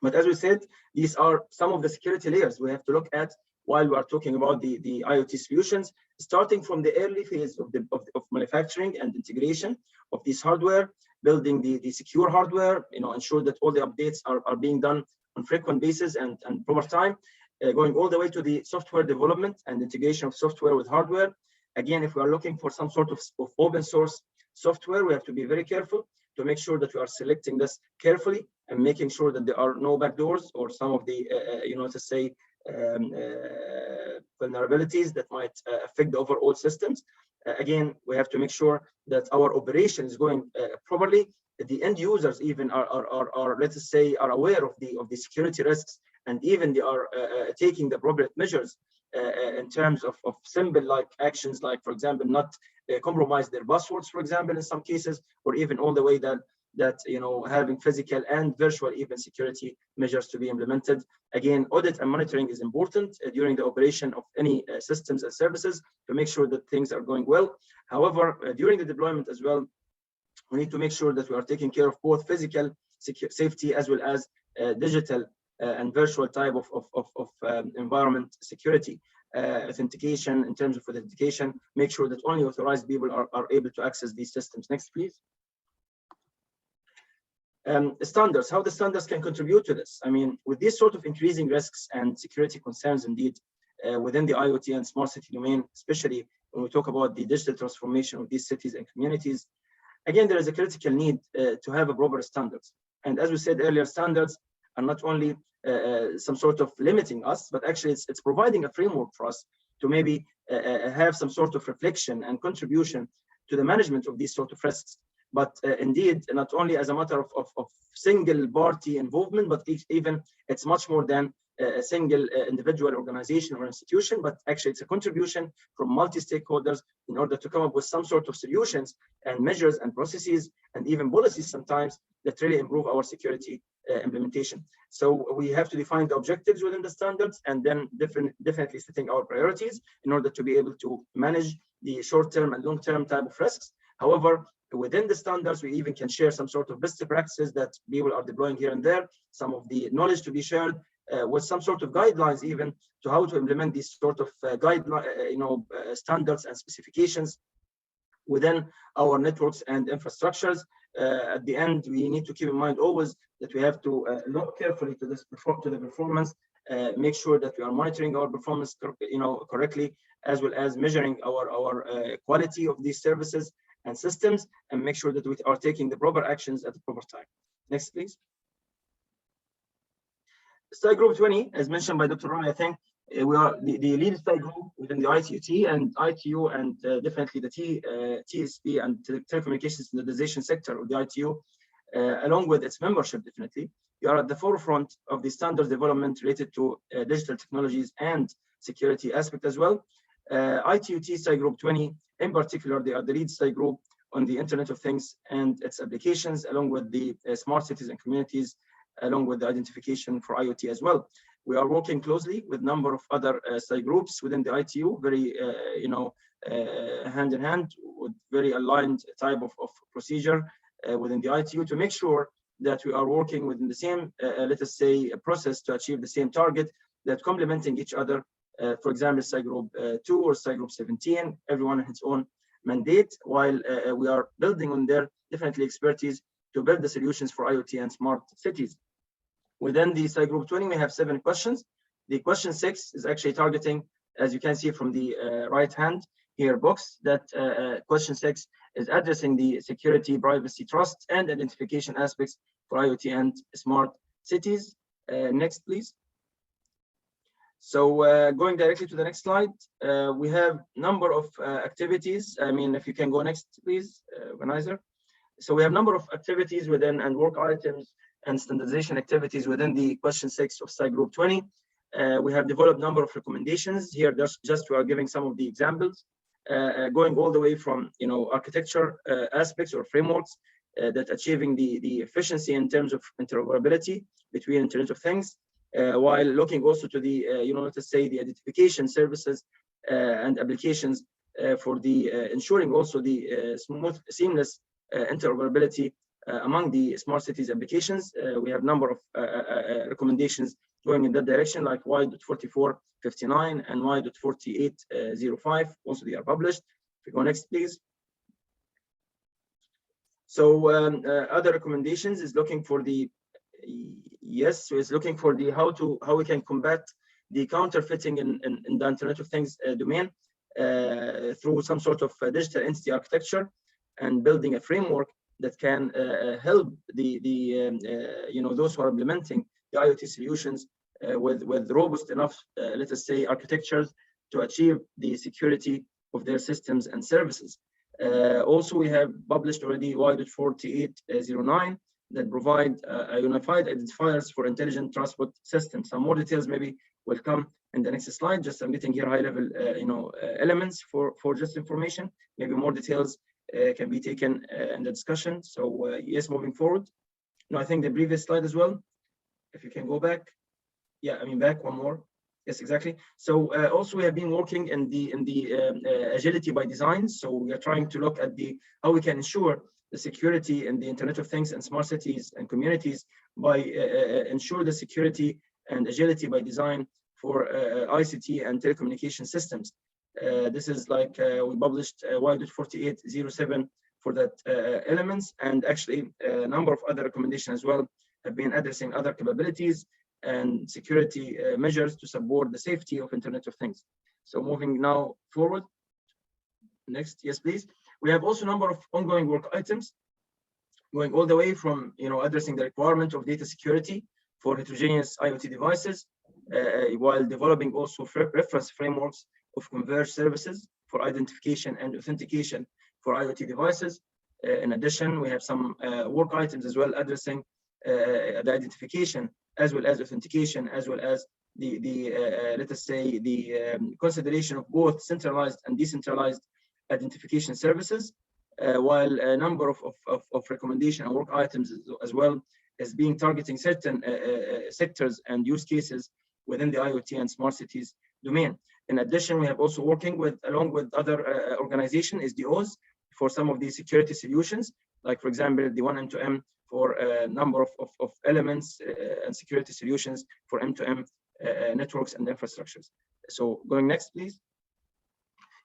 But as we said, these are some of the security layers we have to look at while we are talking about the IoT solutions, starting from the early phase of manufacturing and integration of this hardware, building the secure hardware, ensure that all the updates are being done on frequent basis and proper time, going all the way to the software development and integration of software with hardware. Again, if we are looking for some sort of open source software, we have to be very careful to make sure that we are selecting this carefully and making sure that there are no backdoors or some of the, let's say, vulnerabilities that might affect the overall systems. Again, we have to make sure that our operation is going properly. The end users even are let's say, are aware of the security risks, and even they are taking the appropriate measures in terms of simple actions, like, for example, not compromise their passwords, for example, in some cases, or even all the way that having physical and virtual even security measures to be implemented. Again, audit and monitoring is important during the operation of any systems and services to make sure that things are going well. However, during the deployment as well, we need to make sure that we are taking care of both physical safety as well as digital and virtual type of environment security. Authentication, in terms of authentication, make sure that only authorized people are able to access these systems. Next, please. Standards, how the standards can contribute to this. With these sort of increasing risks and security concerns, indeed, within the IoT and smart city domain, especially when we talk about the digital transformation of these cities and communities, again, there is a critical need to have a proper standards. And as we said earlier, standards are not only some sort of limiting us, but actually it's providing a framework for us to maybe have some sort of reflection and contribution to the management of these sort of risks. but indeed, not only as a matter of single party involvement, but even it's much more than a single individual organization or institution, but actually it's a contribution from multi-stakeholders in order to come up with some sort of solutions and measures and processes and even policies sometimes that really improve our security implementation. So we have to define the objectives within the standards and then definitely setting our priorities in order to be able to manage the short-term and long-term type of risks. However, within the standards, we even can share some sort of best practices that people are deploying here and there, some of the knowledge to be shared with some sort of guidelines even to how to implement these sort of standards and specifications within our networks and infrastructures. At the end, we need to keep in mind always that we have to look carefully to the performance, make sure that we are monitoring our performance correctly, as well as measuring our quality of these services and systems, and make sure that we are taking the proper actions at the proper time. Next, please. Study Group 20, as mentioned by Dr. Rai, I think we are the lead study group within the IoT and ITU, and definitely the TSP and telecommunications standardization sector of the ITU, along with its membership. Definitely, we are at the forefront of the standards development related to digital technologies and security aspect as well. ITUT Study Group 20, in particular, they are the lead study group on the Internet of Things and its applications, along with the smart cities and communities, along with the identification for IoT as well. We are working closely with a number of other study groups within the ITU, very hand in hand with very aligned type of procedure within the ITU to make sure that we are working within the same, let us say, process to achieve the same target, that complementing each other. For example, study group 2 or study group 17, everyone has its own mandate, while we are building on their definitely expertise to build the solutions for IoT and smart cities. Within the study group 20, we have 7 questions. The question 6 is actually targeting, as you can see from the right hand here box, that question 6 is addressing the security, privacy, trust, and identification aspects for IoT and smart cities. Next, please. So going directly to the next slide, we have number of activities. I mean, if you can go next, please, organizer. So we have number of activities within and work items and standardization activities within the question 6 of study group 20. We have developed number of recommendations here. Just we are giving some of the examples, going all the way from architecture aspects or frameworks that achieving the efficiency in terms of interoperability between Internet of Things, while looking also to the let us say the identification services and applications for the ensuring also the smooth, seamless interoperability among the smart cities applications. We have a number of recommendations going in that direction, like Y.4459 and Y.4805. Also, they are published. If we go next, please. So other recommendations is looking for the so it's looking for the how we can combat the counterfeiting in the Internet of Things domain through some sort of digital entity architecture and building a framework that can help those who are implementing the IoT solutions with robust enough, let us say, architectures to achieve the security of their systems and services. Also, we have published already Y.4809 that provide unified identifiers for intelligent transport systems. Some more details maybe will come in the next slide. Just I'm getting here high-level, elements for just information. Maybe more details can be taken in the discussion. So yes, moving forward. No, I think the previous slide as well. If you can go back. Yeah, I mean back one more. Yes, exactly. So also we have been working in the agility by design. So we are trying to look at how we can ensure the security in the Internet of Things and smart cities and communities by ensure the security and agility by design for ICT and telecommunication systems. This is like we published Y.4807 for that elements, and actually a number of other recommendations as well have been addressing other capabilities and security measures to support the safety of Internet of Things. So moving now forward. Next, yes, please. We have also a number of ongoing work items going all the way from addressing the requirement of data security for heterogeneous IoT devices, while developing also reference frameworks of converged services for identification and authentication for IoT devices. In addition, we have some work items as well addressing the identification as well as authentication, as well as let us say the consideration of both centralized and decentralized identification services, while a number of recommendation and work items as well is being targeting certain sectors and use cases within the IoT and smart cities domain. In addition, we have also working along with other organizations, SDOs, for some of these security solutions, like for example, the one M2M for a number of elements and security solutions for M2M networks and infrastructures. So going next, please.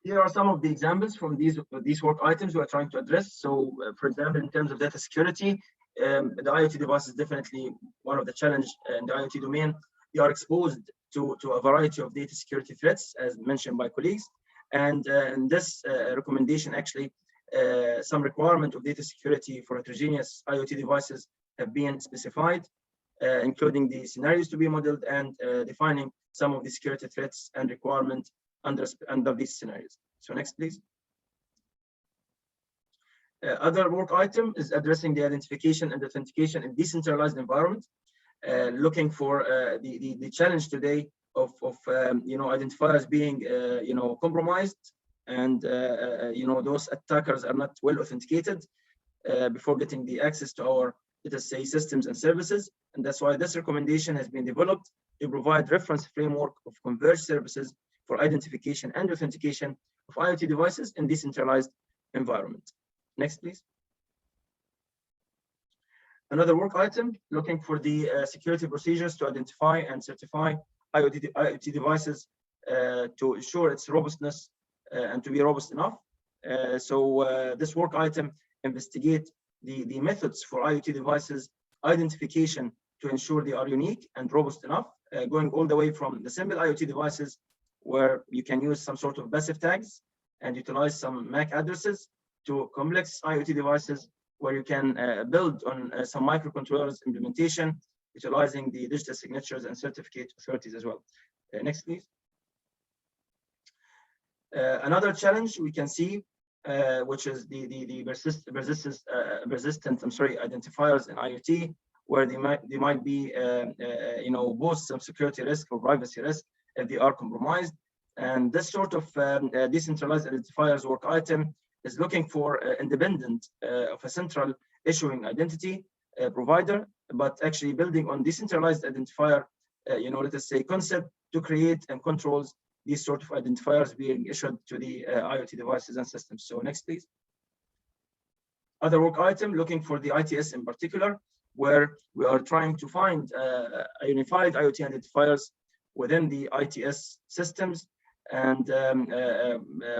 Here are some of the examples from these work items we are trying to address. So for example, in terms of data security, the IoT device is definitely one of the challenges in the IoT domain. They are exposed to a variety of data security threats, as mentioned by colleagues. And in this recommendation, actually, some requirement of data security for heterogeneous IoT devices have been specified, including the scenarios to be modeled and defining some of the security threats and requirements under these scenarios. So next, please. Other work item is addressing the identification and authentication in decentralized environment, looking for the challenge today of identifiers being compromised, and those attackers are not well authenticated before getting the access to our, let us say, systems and services. And that's why this recommendation has been developed to provide reference framework of converged services for identification and authentication of IoT devices in decentralized environment. Next, please. Another work item looking for the security procedures to identify and certify IoT devices to ensure its robustness and to be robust enough. So this work item investigate the methods for IoT devices identification to ensure they are unique and robust enough, going all the way from the simple IoT devices where you can use some sort of passive tags and utilize some MAC addresses, to complex IoT devices where you can build on some microcontrollers implementation, utilizing the digital signatures and certificate authorities as well. Next, please. Another challenge we can see, which is the persistent identifiers in IoT, where they might be both some security risk or privacy risk if they are compromised. And this sort of decentralized identifiers work item is looking for independent of a central issuing identity provider, but actually building on decentralized identifier, let us say, concept to create and controls these sort of identifiers being issued to the IoT devices and systems. So next, please. Other work item looking for the ITS in particular, where we are trying to find unified IoT identifiers within the ITS systems. And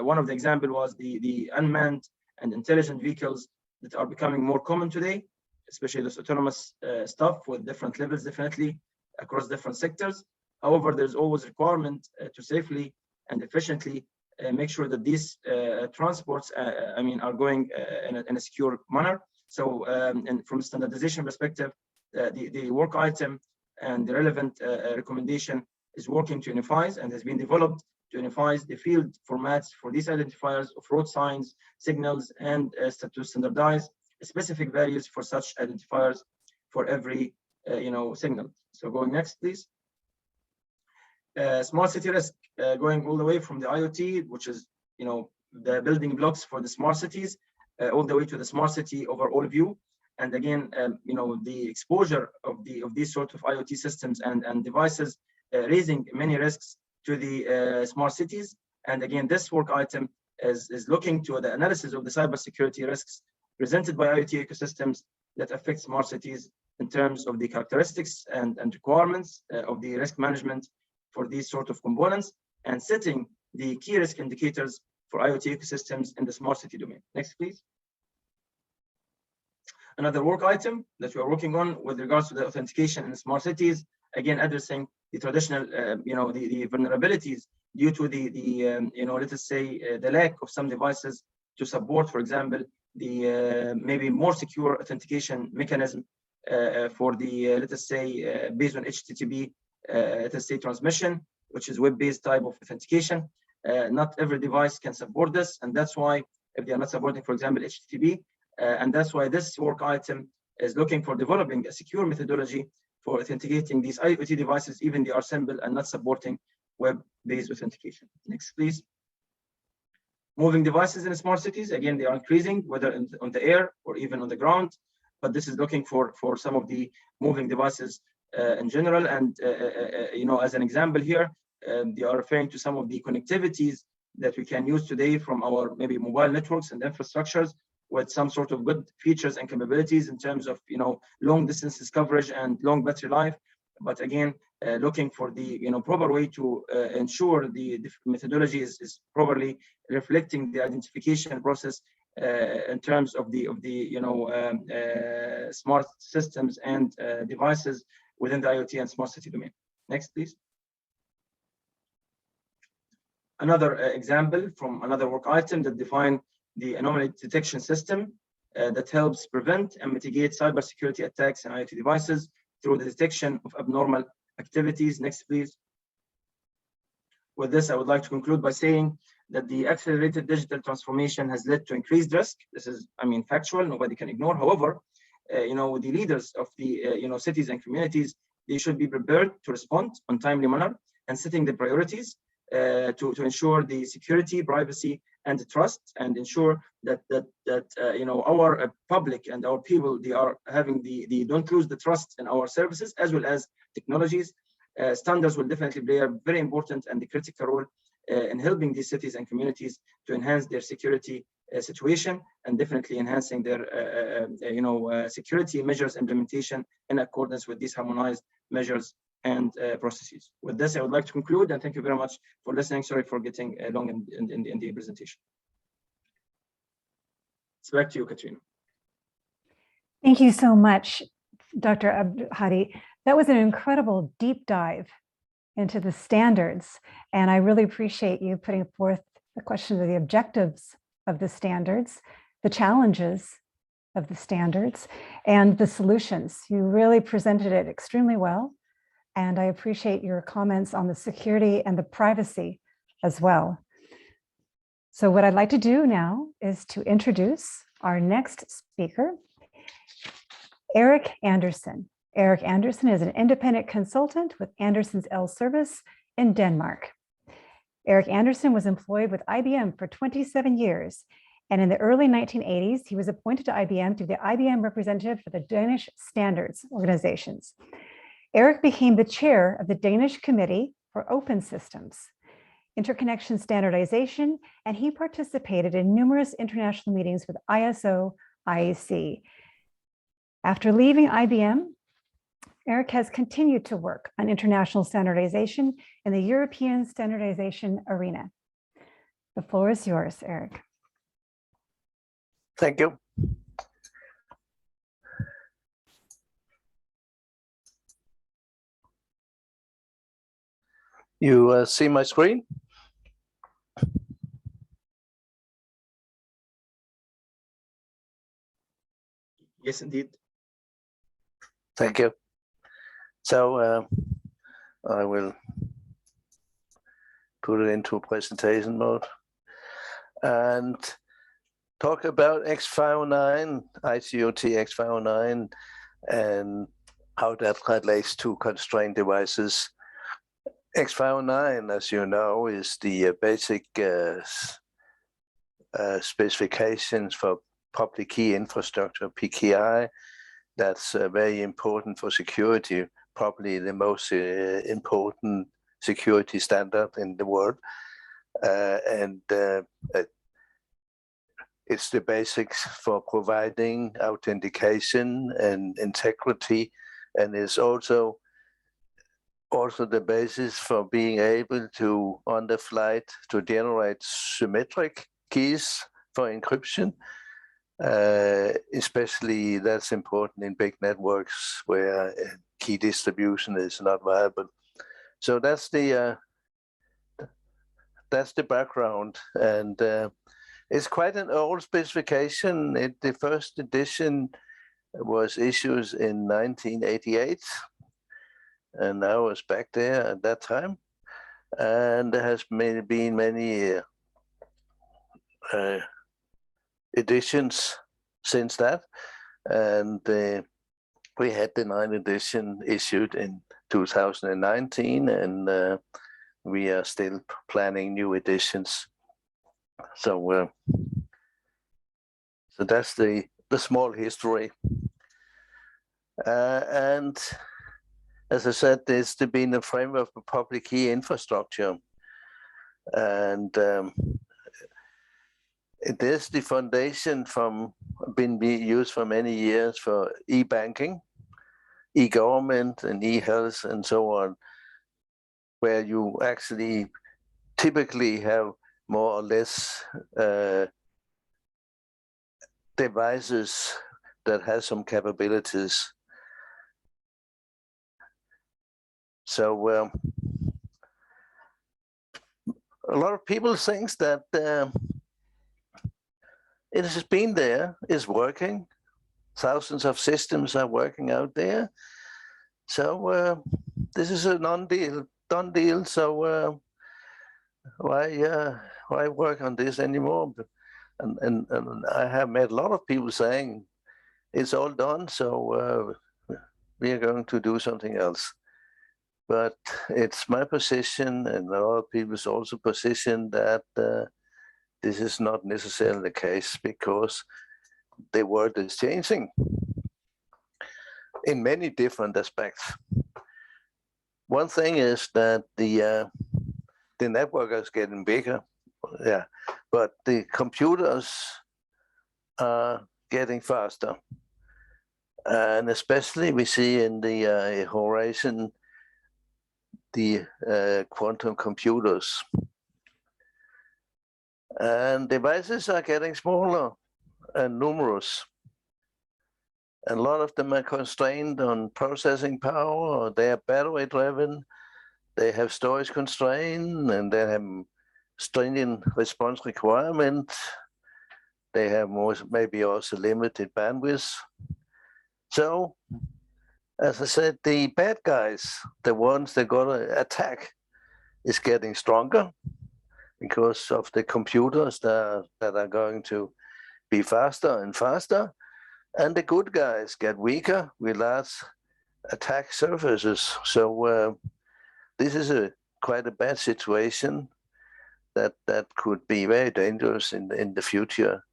one of the examples was the unmanned and intelligent vehicles that are becoming more common today, especially this autonomous stuff with different levels, definitely across different sectors. However, there's always requirement to safely and efficiently make sure that these transports, are going in a secure manner. So, and from a standardization perspective, the work item and the relevant recommendation is working to unify and has been developed to unify the field formats for these identifiers of road signs, signals, and to standardize specific values for such identifiers for every signal. So going next, please. Smart city risk, going all the way from the IoT, which is the building blocks for the smart cities, all the way to the smart city overall view. And again, the exposure of these sort of IoT systems and devices raising many risks to the smart cities. And again, this work item is looking to the analysis of the cybersecurity risks presented by IoT ecosystems that affect smart cities in terms of the characteristics and requirements of the risk management for these sort of components, and setting the key risk indicators for IoT ecosystems in the smart city domain. Next, please. Another work item that we are working on with regards to the authentication in smart cities, again addressing the traditional, the vulnerabilities due to let us say, the lack of some devices to support, for example, the maybe more secure authentication mechanism for the, let us say, based on HTTP, let us say, transmission, which is web-based type of authentication. Not every device can support this, and that's why if they are not supporting, for example, HTTP, And that's why this work item is looking for developing a secure methodology for authenticating these IoT devices, even they are simple and not supporting web-based authentication. Next, please. Moving devices in smart cities, again, they are increasing, whether on the air or even on the ground. But this is looking for some of the moving devices in general. And as an example here, they are referring to some of the connectivities that we can use today from our maybe mobile networks and infrastructures with some sort of good features and capabilities in terms of long distances coverage and long battery life. But again, looking for the proper way to ensure the methodology is properly reflecting the identification process in terms of the smart systems and devices within the IoT and smart city domain. Next, please. Another example from another work item that define the anomaly detection system that helps prevent and mitigate cybersecurity attacks on IoT devices through the detection of abnormal activities. Next, please. With this, I would like to conclude by saying that the accelerated digital transformation has led to increased risk. This is, factual, nobody can ignore. However, the leaders of the cities and communities, they should be prepared to respond on timely manner and setting the priorities to ensure the security, privacy, and the trust, and ensure that our public and our people, they are having the don't lose the trust in our services as well as technologies. Standards will definitely play a very important and critical role in helping these cities and communities to enhance their security situation, and definitely enhancing their security measures implementation in accordance with these harmonized measures and processes. With this, I would like to conclude, and thank you very much for listening. Sorry for getting long in the presentation. It's back to you, Katrina. Thank you so much, Dr. Abdulhadi. That was an incredible deep dive into the standards. And I really appreciate you putting forth the question of the objectives of the standards, the challenges of the standards, and the solutions. You really presented it extremely well. And I appreciate your comments on the security and the privacy as well. So what I'd like to do now is to introduce our next speaker, Eric Andersen. Eric Andersen is an independent consultant with Andersen's L Service in Denmark. Eric Andersen was employed with IBM for 27 years. And in the early 1980s, he was appointed to IBM to be the IBM representative for the Danish standards organizations. Eric became the chair of the Danish Committee for Open Systems, Interconnection Standardization, and he participated in numerous international meetings with ISO, IEC. After leaving IBM, Eric has continued to work on international standardization in the European standardization arena. The floor is yours, Eric. Thank you. You see my screen? Yes, indeed. Thank you. So I will put it into presentation mode and talk about X509, IoT X509, and how that relates to constrained devices. X509, as you know, is the basic specifications for public key infrastructure, PKI. That's very important for security, probably the most important security standard in the world. It's the basics for providing authentication and integrity, and it's also the basis for being able to, on the flight, to generate symmetric keys for encryption. Especially that's important in big networks where key distribution is not viable. So that's the background, and it's quite an old specification. The first edition was issued in 1988, and I was back there at that time. And there has been many editions since that. And we had the 9th edition issued in 2019, and we are still planning new editions. So, so that's the small history. And as I said, there's been a framework for public key infrastructure. And it is the foundation from been used for many years for e-banking, e-government, and e-health, and so on, where you actually typically have more or less devices that has some capabilities. So a lot of people think that it has been there, is working. Thousands of systems are working out there. So this is a done deal. So why work on this anymore? And I have met a lot of people saying it's all done, so we are going to do something else. But it's my position, and a lot of people's also position, that this is not necessarily the case, because the world is changing in many different aspects. One thing is that the network is getting bigger, yeah, but the computers are getting faster, and especially we see in the horizon the quantum computers, and devices are getting smaller and numerous. And a lot of them are constrained on processing power, or they are battery driven, they have storage constraint, and they have stringent response requirements. They have maybe also limited bandwidth. So, as I said, the bad guys, the ones that got to attack, is getting stronger because of the computers that are going to be faster and faster. And the good guys get weaker with large attack surfaces. So this is quite a bad situation that could be very dangerous in the future,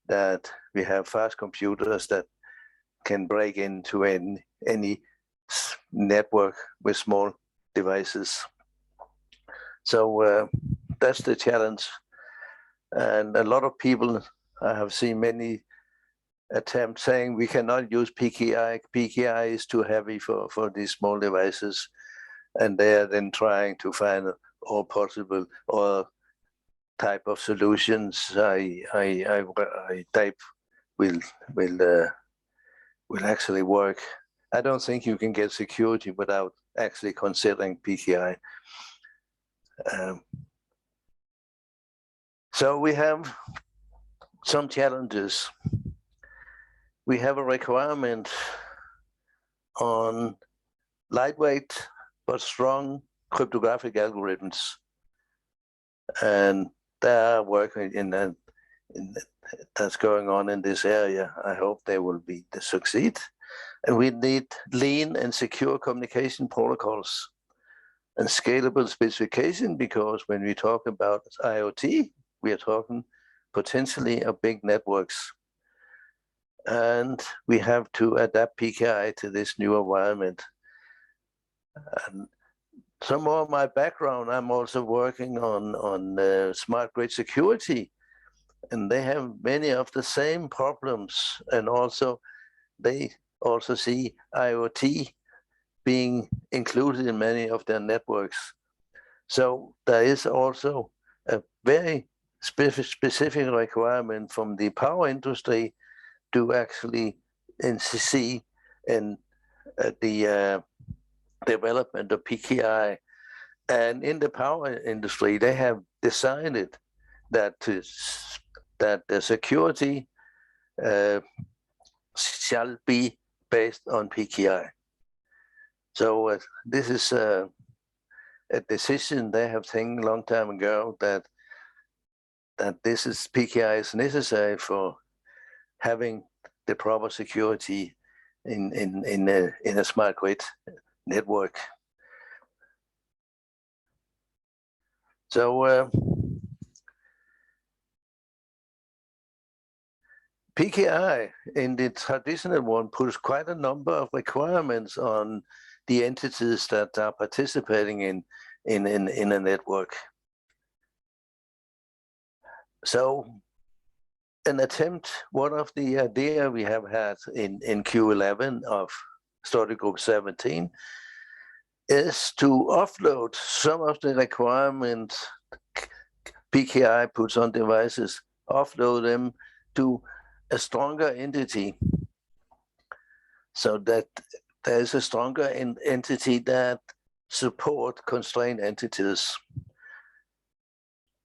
that we have fast computers that can break into any network with small devices. So that's the challenge. And a lot of people, I have seen many attempts saying we cannot use PKI. PKI is too heavy for these small devices. And they are then trying to find all possible or type of solutions I type will actually work. I don't think you can get security without actually considering PKI. So we have some challenges. We have a requirement on lightweight but strong cryptographic algorithms, and there are work that's going on in this area. I hope they will succeed. And we need lean and secure communication protocols and scalable specification, because when we talk about IoT, we are talking potentially of big networks. And we have to adapt PKI to this new environment. And some more of my background, I'm also working on smart grid security, and they have many of the same problems, and also they also see IoT being included in many of their networks. So there is also a very specific requirement from the power industry to actually see in the development of PKI. And in the power industry, they have decided that the security shall be based on PKI. So this is a decision they have taken a long time ago, that PKI is necessary for having the proper security in a smart grid network. So PKI in the traditional one puts quite a number of requirements on the entities that are participating in a network. So an attempt, one of the idea we have had in Q11 of study group 17 is to offload some of the requirements PKI puts on devices, offload them to a stronger entity, so that there is a stronger entity that support constrained entities.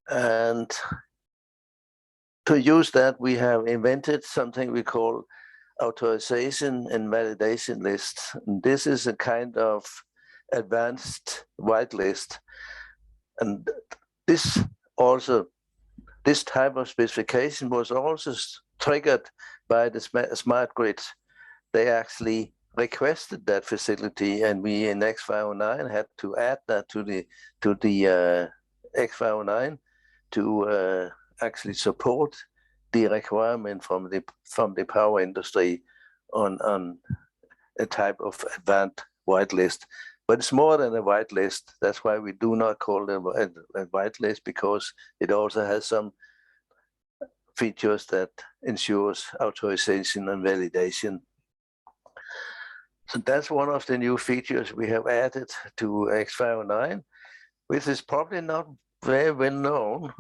And to use that, we have invented something we call authorization and validation lists. And this is a kind of advanced whitelist. And this type of specification was also triggered by the smart grid. They actually requested that facility, and we in X509 had to add that to the X509 to actually support the requirement from the power industry on a type of advanced whitelist. But it's more than a whitelist. That's why we do not call it a whitelist, because it also has some features that ensures authorization and validation. So that's one of the new features we have added to X509, which is probably not very well known.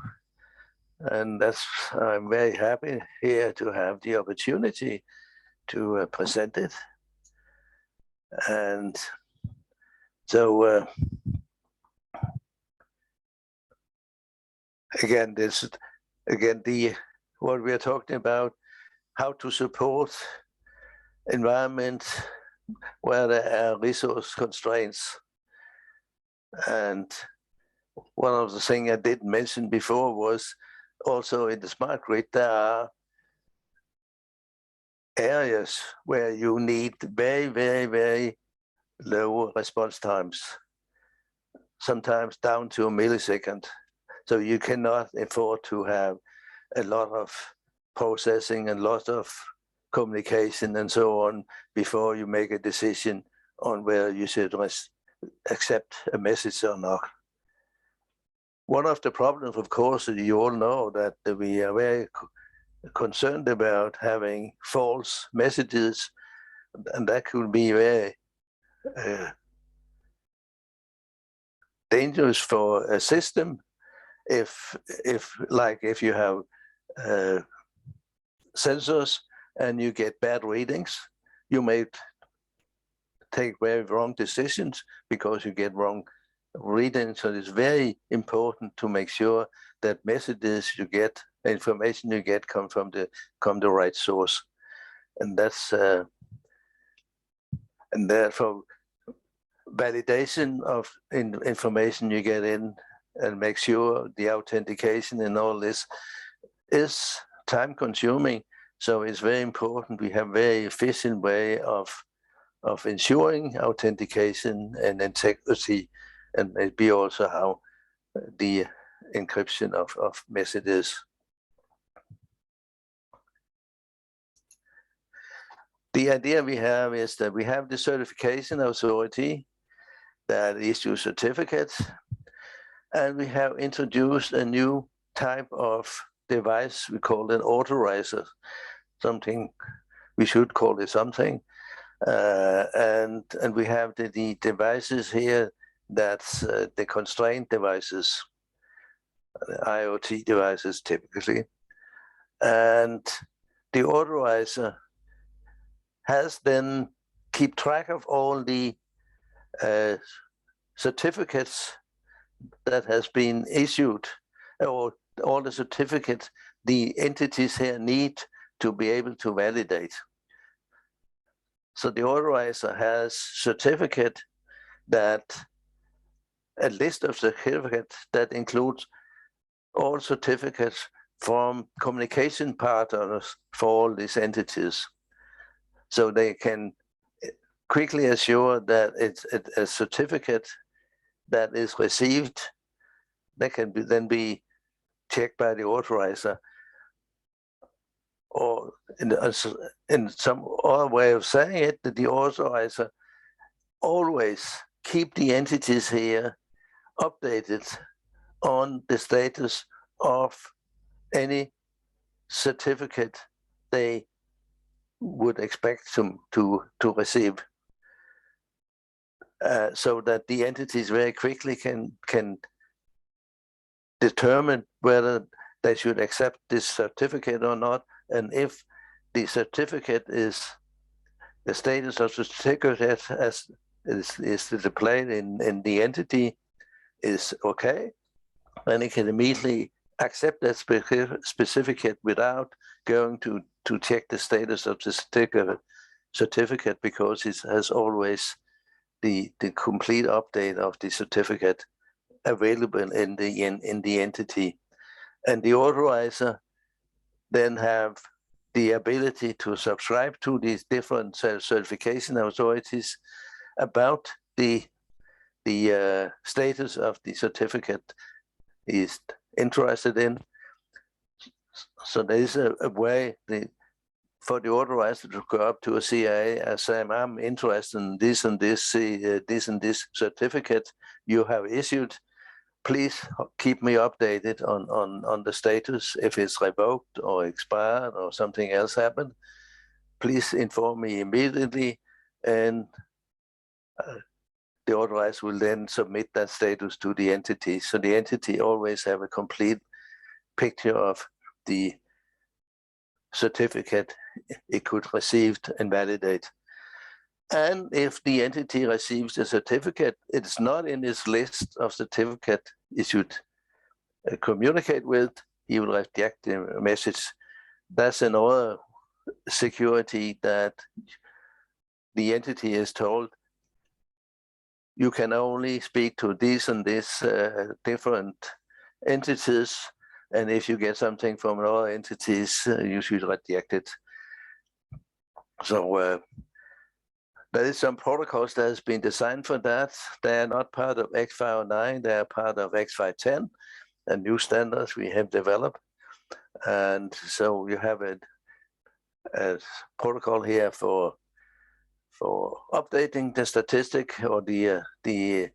And I'm very happy here to have the opportunity to present it. And so what we are talking about, how to support environments where there are resource constraints. And one of the things I didn't mention before was also in the smart grid, there are areas where you need very, very, very low response times, sometimes down to a millisecond. So you cannot afford to have a lot of processing and lots of communication and so on before you make a decision on whether you should accept a message or not. One of the problems, of course, you all know that we are very concerned about having false messages, and that could be very dangerous for a system. If you have sensors and you get bad readings, you may take very wrong decisions because you get wrong readings. So it's very important to make sure that messages you get, information you get, come from the right source, and that's and therefore validation of information you get in and make sure the authentication and all this is time consuming. So it's very important we have very efficient way of ensuring authentication and integrity, and maybe also how the encryption of messages. The idea we have is that we have the certification authority that issues certificates, and we have introduced a new type of device. We call it authorizer, something we should call it something. And we have the devices here, that's the constrained devices, IoT devices typically. And the authorizer has then keep track of all the certificates that has been issued, or all the certificates the entities here need to be able to validate. So the authorizer has certificate that, a list of certificates that includes all certificates from communication partners for all these entities. so they can quickly assure that it's a certificate that is received that can then be checked by the authorizer, or in some other way of saying it, that the authorizer always keep the entities here updated on the status of any certificate they would expect to receive, so that the entities very quickly can determine whether they should accept this certificate or not, and if the certificate is the status of the certificate as is displayed in the entity is okay, then it can immediately accept that certificate without going to check the status of the certificate, because it has always the complete update of the certificate available in the entity. And the authorizer then have the ability to subscribe to these different certification authorities about the status of the certificate is interested in. So there is a way for the authorizer to go up to a CIA and say, I'm interested in this and this certificate you have issued. Please keep me updated on the status. If it's revoked or expired or something else happened, please inform me immediately, and the authorizer will then submit that status to the entity. So the entity always have a complete picture of the certificate it could receive and validate. And if the entity receives a certificate, it's not in this list of certificate it should communicate with, he will reject the message. That's another security, that the entity is told, you can only speak to these and these different entities, and if you get something from other entities, you should reject it. So there is some protocols that has been designed for that. They are not part of X509, they are part of X510, a new standards we have developed. And so you have a protocol here for updating the statistic or the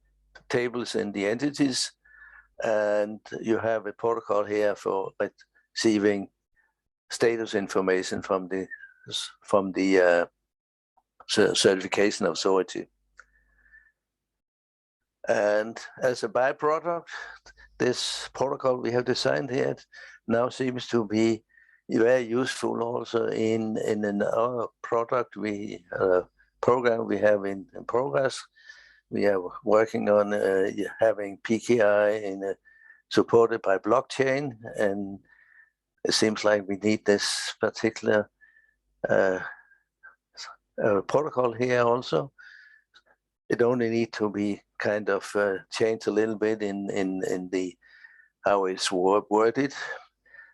tables in the entities, and you have a protocol here for receiving status information from the certification authority. And as a byproduct, this protocol we have designed here now seems to be very useful also in another product program we have in progress. We are working on having PKI supported by blockchain, and it seems like we need this particular protocol here also. It only needs to be kind of changed a little bit in the how it's worded,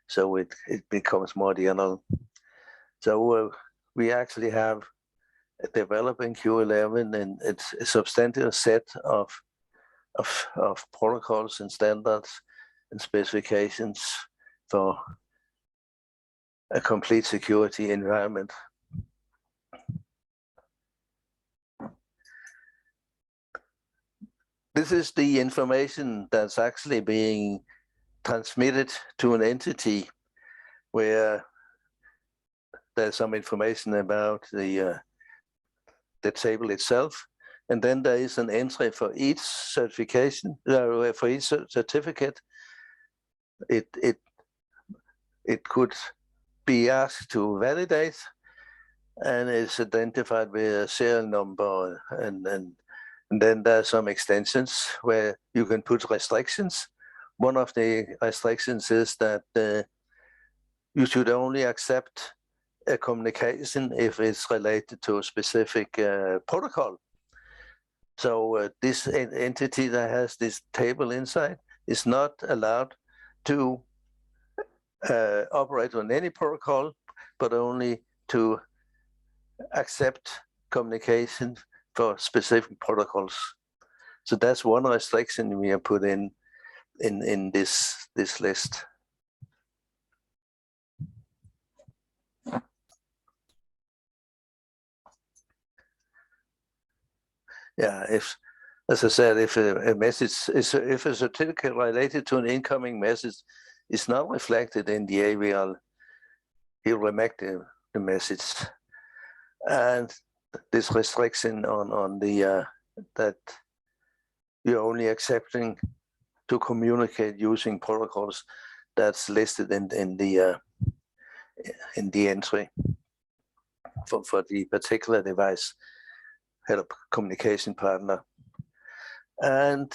so it becomes more general. So we actually have developing Q11, and it's a substantial set of protocols and standards and specifications for a complete security environment. This is the information that's actually being transmitted to an entity, where there's some information about the table itself, and then there is an entry for each certification, for each certificate. It could be asked to validate, and it's identified with a serial number, and then there are some extensions where you can put restrictions. One of the restrictions is that you should only accept a communication if it's related to a specific protocol. So this entity that has this table inside is not allowed to operate on any protocol, but only to accept communication for specific protocols. So that's one restriction we have put in this list. Yeah, as I said, if a message if a certificate related to an incoming message is not reflected in the AVL, he'll remake the message. And this restriction on the that you're only accepting to communicate using protocols that's listed in the entry for the particular device head of communication partner. And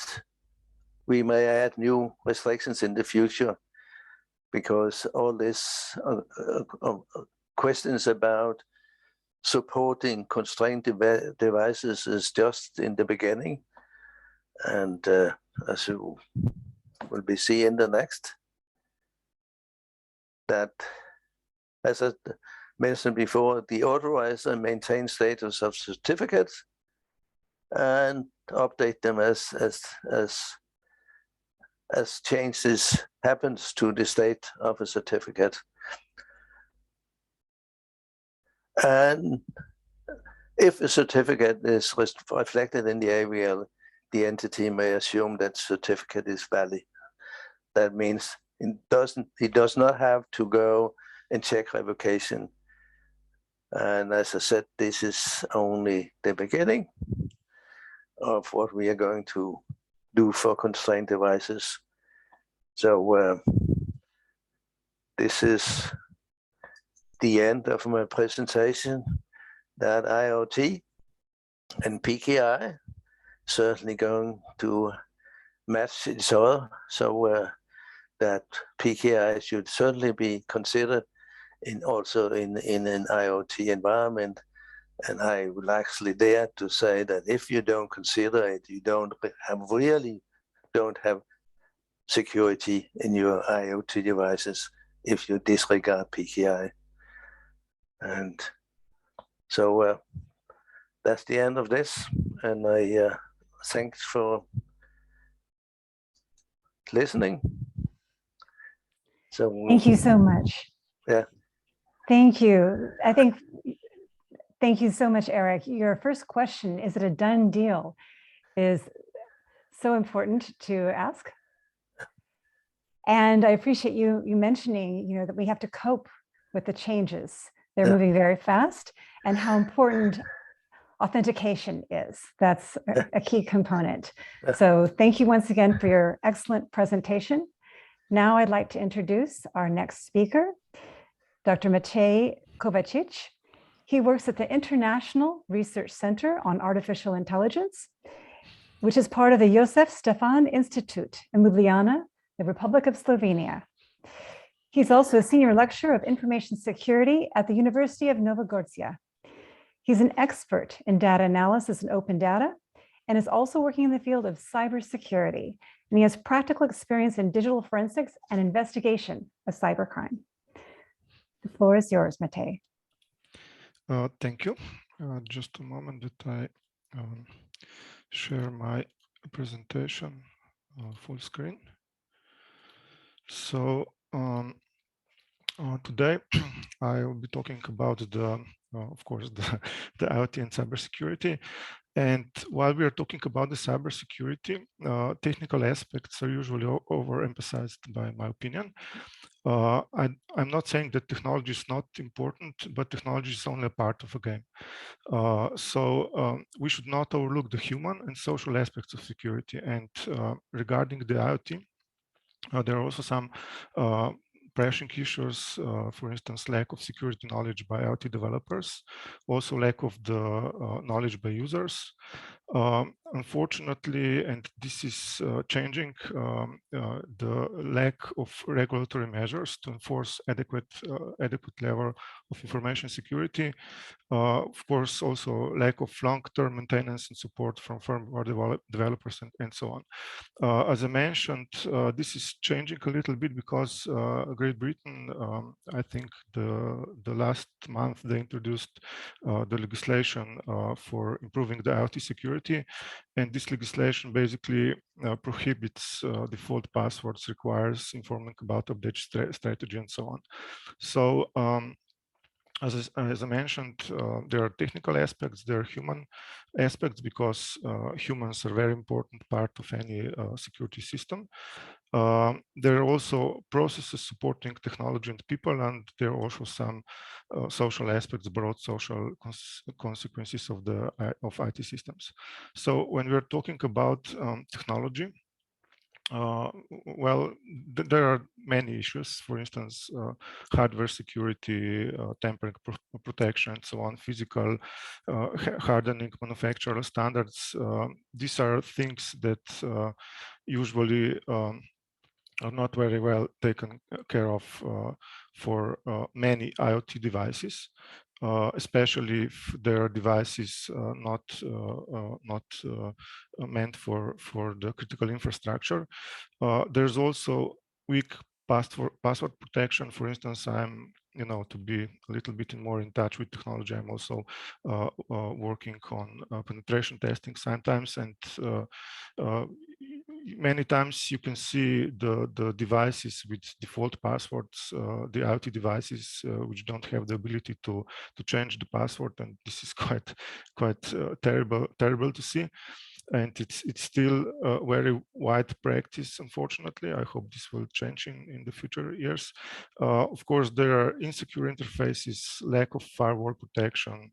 we may add new restrictions in the future, because all this questions about supporting constrained devices is just in the beginning. And as you will be seeing in the next, that, as I mentioned before, the authorizer maintains status of certificates and update them as changes happens to the state of a certificate. And if a certificate is reflected in the AVL, the entity may assume that certificate is valid. That means it does not have to go and check revocation. And as I said, this is only the beginning of what we are going to do for constrained devices. So this is the end of my presentation, that IoT and PKI certainly going to match each other. So that PKI should certainly be considered also in an IoT environment. And I would actually dare to say that if you don't consider it, you really don't have security in your IoT devices if you disregard PKI. And so that's the end of this. And I thanks for listening. So thank you so much. Yeah. Thank you. Thank you so much, Eric. Your first question, is it a done deal, is so important to ask. And I appreciate you mentioning, that we have to cope with the changes. They're moving very fast, and how important authentication is. That's a key component. So thank you once again for your excellent presentation. Now I'd like to introduce our next speaker, Dr. Matej Kovacic. He works at the International Research Center on Artificial Intelligence, which is part of the Josef Stefan Institute in Ljubljana, the Republic of Slovenia. He's also a senior lecturer of information security at the University of Nova Gorica. He's an expert in data analysis and open data, and is also working in the field of cybersecurity. And he has practical experience in digital forensics and investigation of cybercrime. The floor is yours, Matej. Thank you. Just a moment that I share my presentation full screen. So today I will be talking about of course, the IoT and cybersecurity. And while we are talking about the cybersecurity, technical aspects are usually overemphasized, by my opinion. I'm not saying that technology is not important, but technology is only a part of a game. So we should not overlook the human and social aspects of security. And regarding the IoT, there are also some pressing issues, for instance, lack of security knowledge by IoT developers, also lack of the knowledge by users, Unfortunately, and this is changing, the lack of regulatory measures to enforce adequate level of information security. Of course, also lack of long-term maintenance and support from firmware developers and so on. As I mentioned, this is changing a little bit because Great Britain, I think the last month they introduced the legislation for improving the IoT security, and this legislation basically prohibits default passwords, requires informing about update strategy and so on. So as I mentioned, there are technical aspects, there are human aspects, because humans are a very important part of any security system. There are also processes supporting technology and people, and there are also some social aspects, broad social consequences of IT systems. So when we're talking about technology, well, there are many issues. For instance, hardware security, tampering protection, and so on, physical hardening, manufacturer standards. These are things that usually are not very well taken care of for many IoT devices. Especially if there are devices not meant for the critical infrastructure. There's also weak password protection. For instance, I'm, to be a little bit more in touch with technology, I'm also working on penetration testing sometimes, and many times you can see the devices with default passwords, the IoT devices which don't have the ability to change the password, and this is quite terrible to see. And it's still a very wide practice, unfortunately. I hope this will change in the future years. Of course, there are insecure interfaces, lack of firewall protection.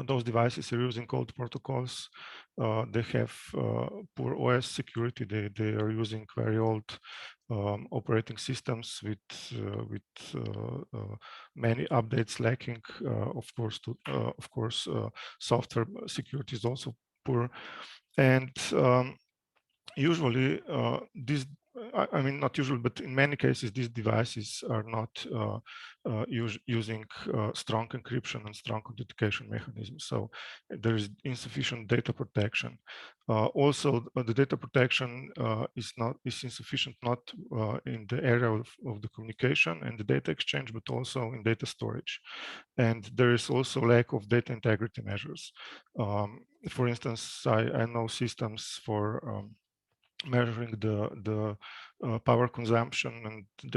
Those devices are using old protocols. They have poor OS security. They are using very old operating systems with many updates lacking. Of course, software security is also poor. And usually these, I mean, not usually, but in many cases, these devices are not using strong encryption and strong authentication mechanisms. So there is insufficient data protection. Also, the data protection is insufficient, not in the area of the communication and the data exchange, but also in data storage. And there is also lack of data integrity measures. For instance, I know systems for measuring the power consumption, and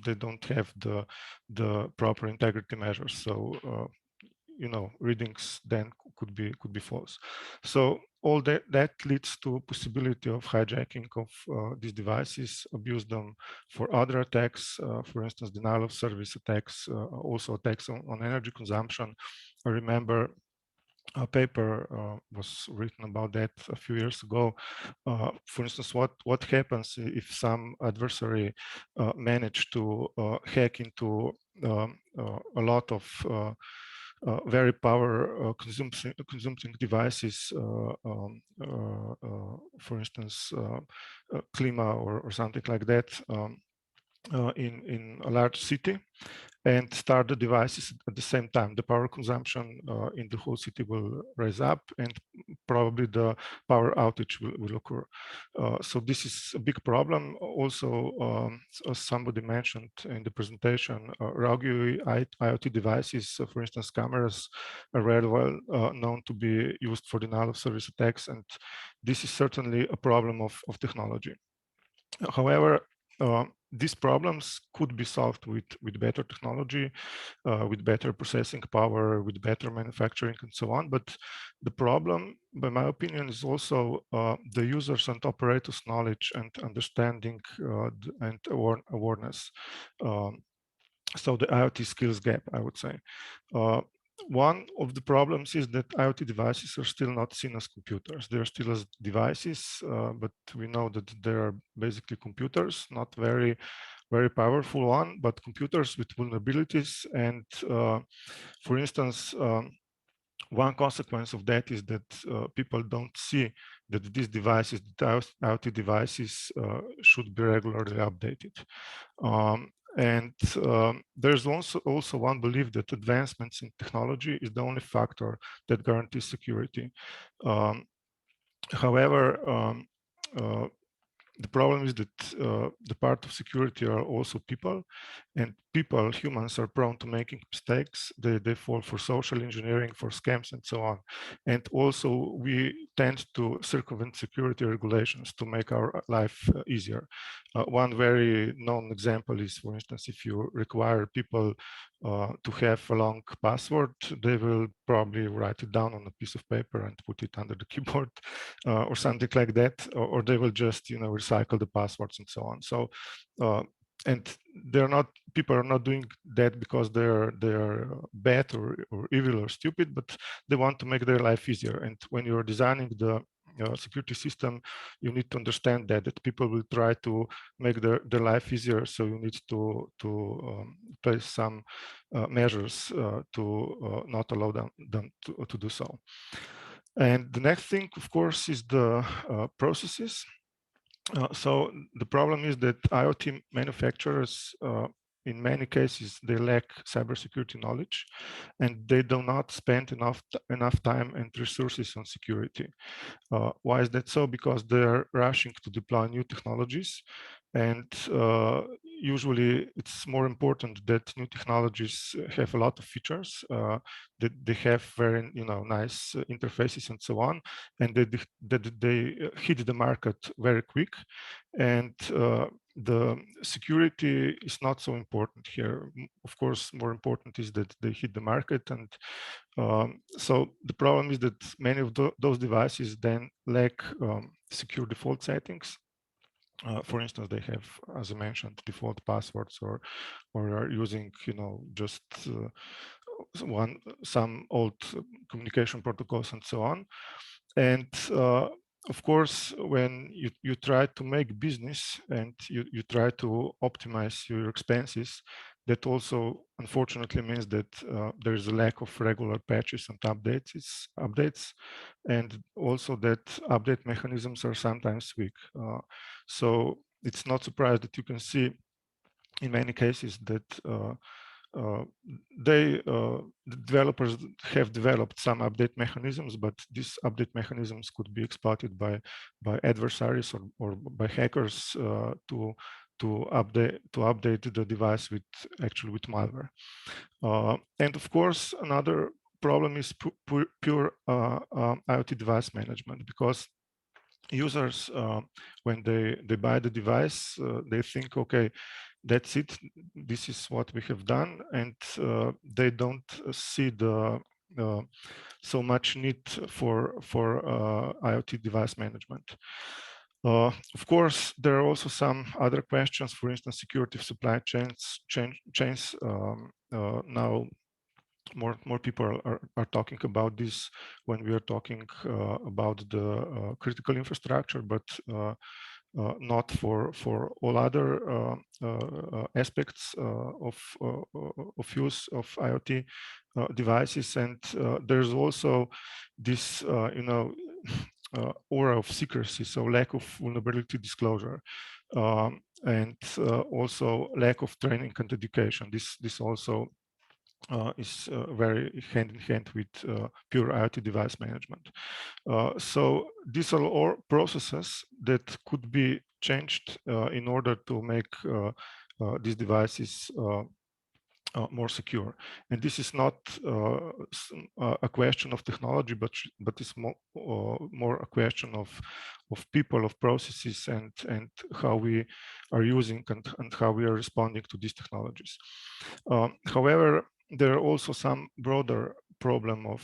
they don't have the proper integrity measures. So readings then could be false. So all that leads to possibility of hijacking of these devices, abuse them for other attacks, for instance, denial of service attacks, also attacks on energy consumption. I remember a paper was written about that a few years ago. For instance, what happens if some adversary managed to hack into a lot of very power consuming devices, for instance, Klima or something like that, in a large city, and start the devices at the same time. The power consumption in the whole city will rise up, and probably the power outage will occur. So this is a big problem. Also, as somebody mentioned in the presentation, rogue IoT devices, for instance, cameras, are very well known to be used for denial of service attacks, and this is certainly a problem of technology. However, these problems could be solved with better technology, with better processing power, with better manufacturing, and so on. But the problem, by my opinion, is also the users and operators' knowledge and understanding and awareness. So the IoT skills gap, I would say. One of the problems is that IoT devices are still not seen as computers. They're still as devices, but we know that they are basically computers, not very powerful one, but computers with vulnerabilities. And for instance, one consequence of that is that people don't see that these devices, the IoT devices, should be regularly updated. And there's also one belief that advancements in technology is the only factor that guarantees security. However, the problem is that the part of security are also people, and people, humans, are prone to making mistakes. They fall for social engineering, for scams, and so on. And also, we tend to circumvent security regulations to make our life easier. One very known example is, for instance, if you require people to have a long password, they will probably write it down on a piece of paper and put it under the keyboard or something like that, or they will just, recycle the passwords and so on. So, and people are not doing that because they're bad or evil or stupid, but they want to make their life easier. And when you're designing the security system, you need to understand that people will try to make their life easier. So you need to place some measures to not allow them to do so. And the next thing, of course, is the processes. So the problem is that IoT manufacturers, in many cases, they lack cybersecurity knowledge, and they do not spend enough time and resources on security. Why is that so? Because they're rushing to deploy new technologies, and usually it's more important that new technologies have a lot of features, that they have very nice interfaces and so on, and that they hit the market very quick, and the security is not so important here. Of course, more important is that they hit the market, and so the problem is that many of those devices then lack secure default settings. For instance, they have, as I mentioned, default passwords, or are using, just some old communication protocols and so on. And of course, when you try to make business and you try to optimize your expenses, that also unfortunately means that there is a lack of regular patches and updates, and also that update mechanisms are sometimes weak. So it's not surprised that you can see in many cases that the developers have developed some update mechanisms, but these update mechanisms could be exploited by adversaries or by hackers to update the device with malware. And of course, another problem is pure IoT device management, because users, when they buy the device, they think, okay, that's it, this is what we have done, and they don't see the so much need for IoT device management. Of course, there are also some other questions, for instance, security of supply chains. Now more people are talking about this when we are talking about the critical infrastructure, but not for all other aspects of use of IoT devices. And there's also this aura of secrecy, so lack of vulnerability disclosure, and also lack of training and education. This also is very hand in hand with pure IoT device management. So these are all processes that could be changed in order to make these devices more secure. And this is not a question of technology, but it's more a question of people, of processes, and how we are using and how we are responding to these technologies. However, there are also some broader problem of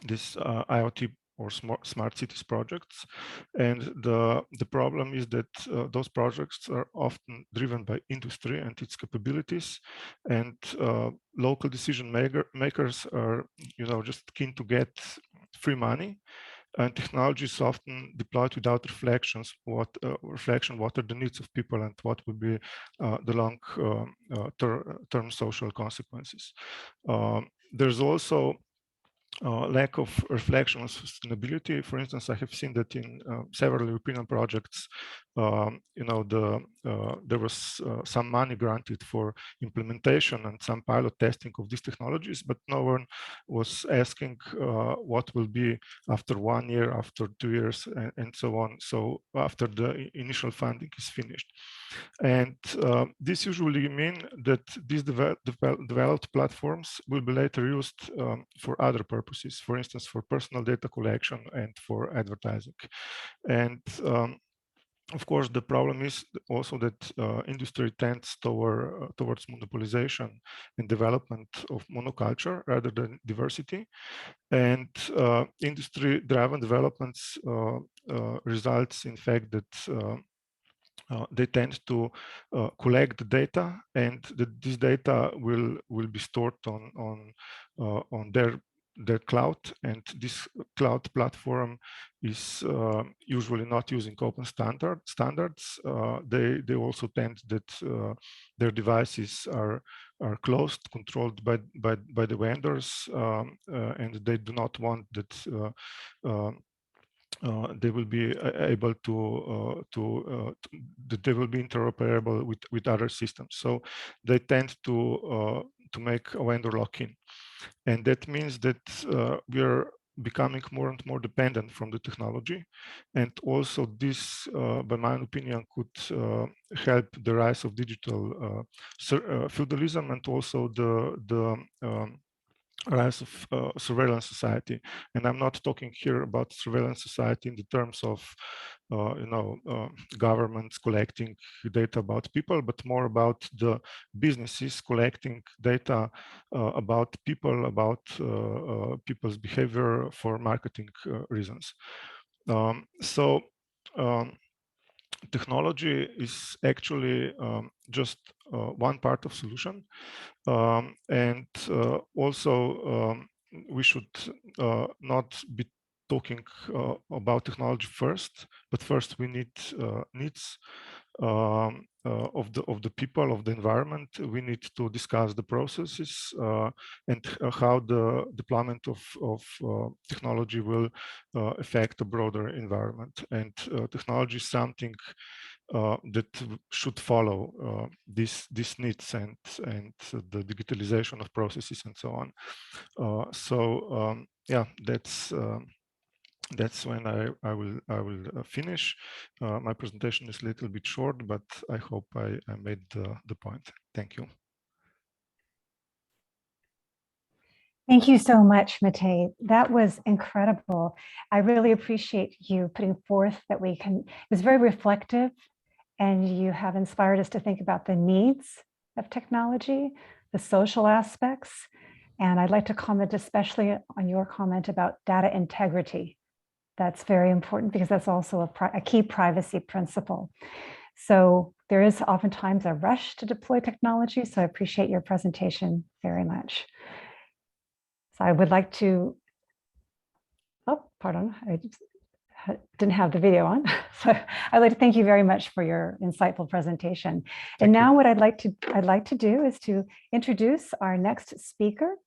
this IoT or smart cities projects, and the problem is that those projects are often driven by industry and its capabilities, and local decision makers are just keen to get free money, and technology is often deployed without reflection what are the needs of people and what would be the long term social consequences. there's also lack of reflection on sustainability. For instance, I have seen that in several European projects, there was some money granted for implementation and some pilot testing of these technologies, but no one was asking what will be after 1 year, after 2 years, and so on. So after the initial funding is finished. And this usually means that these developed platforms will be later used for other purposes, for instance, for personal data collection and for advertising. And of course, the problem is also that industry tends towards monopolization and development of monoculture rather than diversity. And industry-driven developments results in fact that they tend to collect the data, and this data will be stored on their cloud, and this cloud platform is usually not using open standards. They also tend that their devices are closed, controlled by the vendors, and they do not want that they will be able that they will be interoperable with other systems. So they tend to make a vendor lock-in, and that means that we are becoming more and more dependent from the technology, and also this, by my opinion, could help the rise of digital feudalism, and also the rise of surveillance society. And I'm not talking here about surveillance society in the terms of governments collecting data about people, but more about the businesses collecting data about people, about people's behavior for marketing reasons. Technology is actually just one part of solution, and also we should not be talking about technology first, but first we need needs of the people, of the environment. We need to discuss the processes and how the deployment of technology will affect the broader environment. And technology is something that should follow these needs and the digitalization of processes and so on. Yeah, that's when I will finish. My presentation is a little bit short, but I hope I made the point. Thank you. Thank you so much, Matej. That was incredible. I really appreciate you putting forth that we can, it was very reflective, and you have inspired us to think about the needs of technology, the social aspects. And I'd like to comment especially on your comment about data integrity. That's very important because that's also a key privacy principle. So there is oftentimes a rush to deploy technology. So I appreciate your presentation very much. So I would like to, oh, pardon, I didn't have the video on. So I'd like to thank you very much for your insightful presentation. And now what I'd like to do is to introduce our next speaker,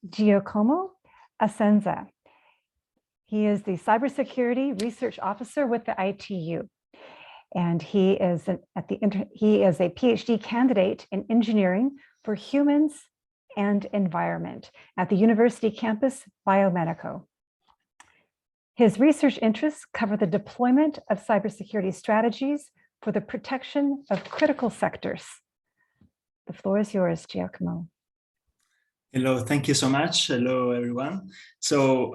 Giacomo Asenza. He is the Cybersecurity Research Officer with the ITU, and he is a PhD candidate in engineering for humans and environment at the University Campus Biomedico. His research interests cover the deployment of cybersecurity strategies for the protection of critical sectors. The floor is yours, Giacomo. Hello, thank you so much. Hello, everyone. So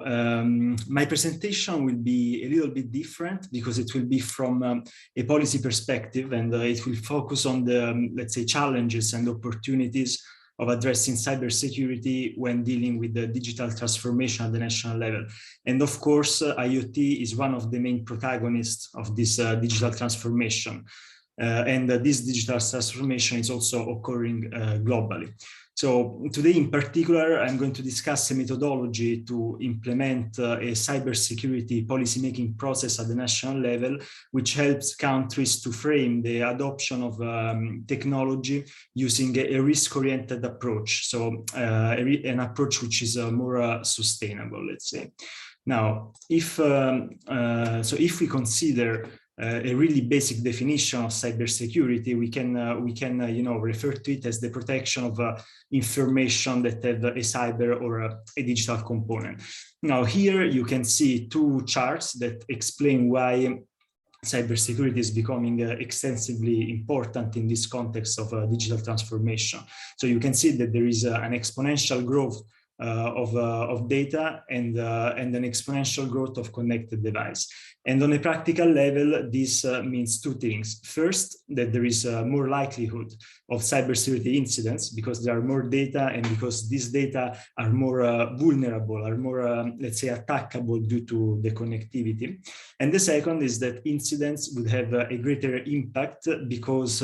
my presentation will be a little bit different because it will be from a policy perspective, and it will focus on the, let's say, challenges and opportunities of addressing cybersecurity when dealing with the digital transformation at the national level. And of course, IoT is one of the main protagonists of this digital transformation. And this digital transformation is also occurring globally. So today in particular, I'm going to discuss a methodology to implement a cybersecurity policymaking process at the national level, which helps countries to frame the adoption of technology using a risk-oriented approach. So an approach which is more sustainable, let's say. Now, if we consider a really basic definition of cybersecurity, we can refer to it as the protection of information that have a cyber or a digital component. Now here you can see two charts that explain why cybersecurity is becoming extensively important in this context of digital transformation. So you can see that there is an exponential growth of data and an exponential growth of connected device. And on a practical level, this means two things. First, that there is more likelihood of cybersecurity incidents because there are more data and because these data are more vulnerable, are more, let's say, attackable due to the connectivity. And the second is that incidents would have a greater impact because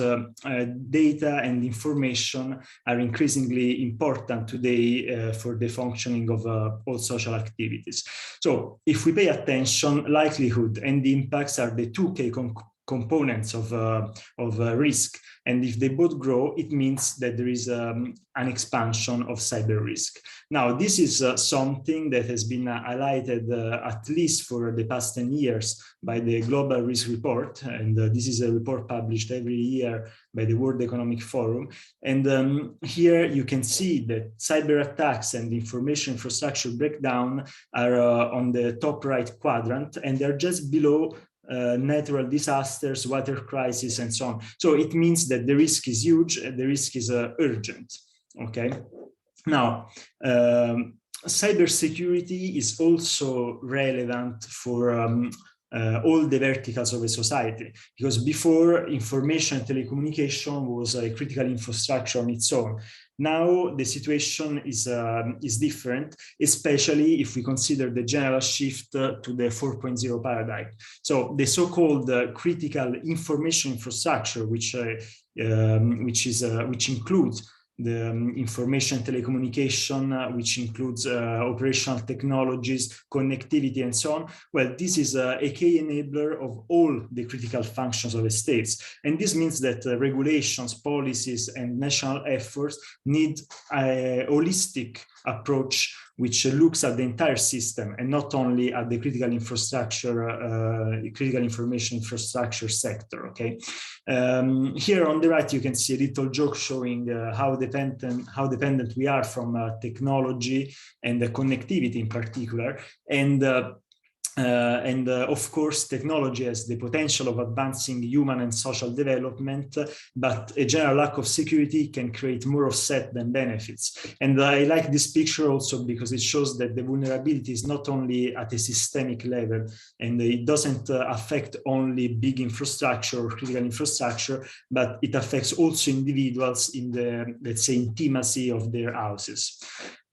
data and information are increasingly important today for the functioning of all social activities. So if we pay attention, likelihood and the impacts are the two key components of risk. And if they both grow, it means that there is an expansion of cyber risk. Now, this is something that has been highlighted at least for the past 10 years by the Global Risk Report. And this is a report published every year by the World Economic Forum. And here you can see that cyber attacks and information infrastructure breakdown are on the top right quadrant, and they're just below natural disasters, water crisis, and so on. So it means that the risk is huge, the risk is urgent, okay? Now, cybersecurity is also relevant for all the verticals of a society, because before, information and telecommunication was a critical infrastructure on its own. Now the situation is different, especially if we consider the general shift to the 4.0 paradigm. So the so-called critical information infrastructure, which includes the information telecommunication, which includes operational technologies, connectivity, and so on. Well, this is a key enabler of all the critical functions of the states. And this means that regulations, policies, and national efforts need a holistic approach which looks at the entire system and not only at the critical infrastructure, critical information infrastructure sector, okay? Here on the right, you can see a little joke showing how dependent we are from technology and the connectivity in particular. And of course, technology has the potential of advancing human and social development, but a general lack of security can create more offset than benefits. And I like this picture also because it shows that the vulnerability is not only at a systemic level, and it doesn't affect only big infrastructure or critical infrastructure, but it affects also individuals in the, let's say, intimacy of their houses.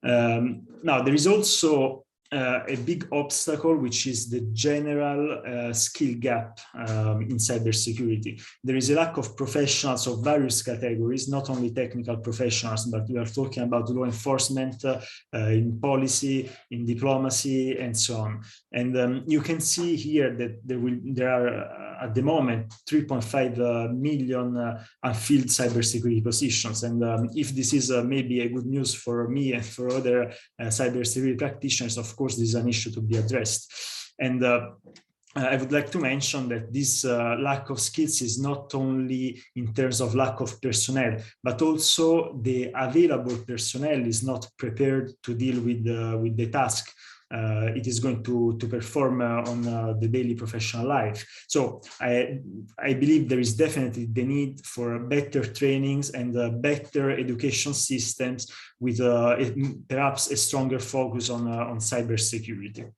Now, there is also a big obstacle, which is the general skill gap in cybersecurity. There is a lack of professionals of various categories, not only technical professionals, but we are talking about law enforcement, in policy, in diplomacy, and so on. And you can see here that there are at the moment 3.5 million unfilled cybersecurity positions. And if this is maybe a good news for me and for other cybersecurity practitioners, of course, this is an issue to be addressed. And I would like to mention that this lack of skills is not only in terms of lack of personnel, but also the available personnel is not prepared to deal with the task it is going to perform on the daily professional life. So I believe there is definitely the need for better trainings and better education systems with perhaps a stronger focus on cybersecurity.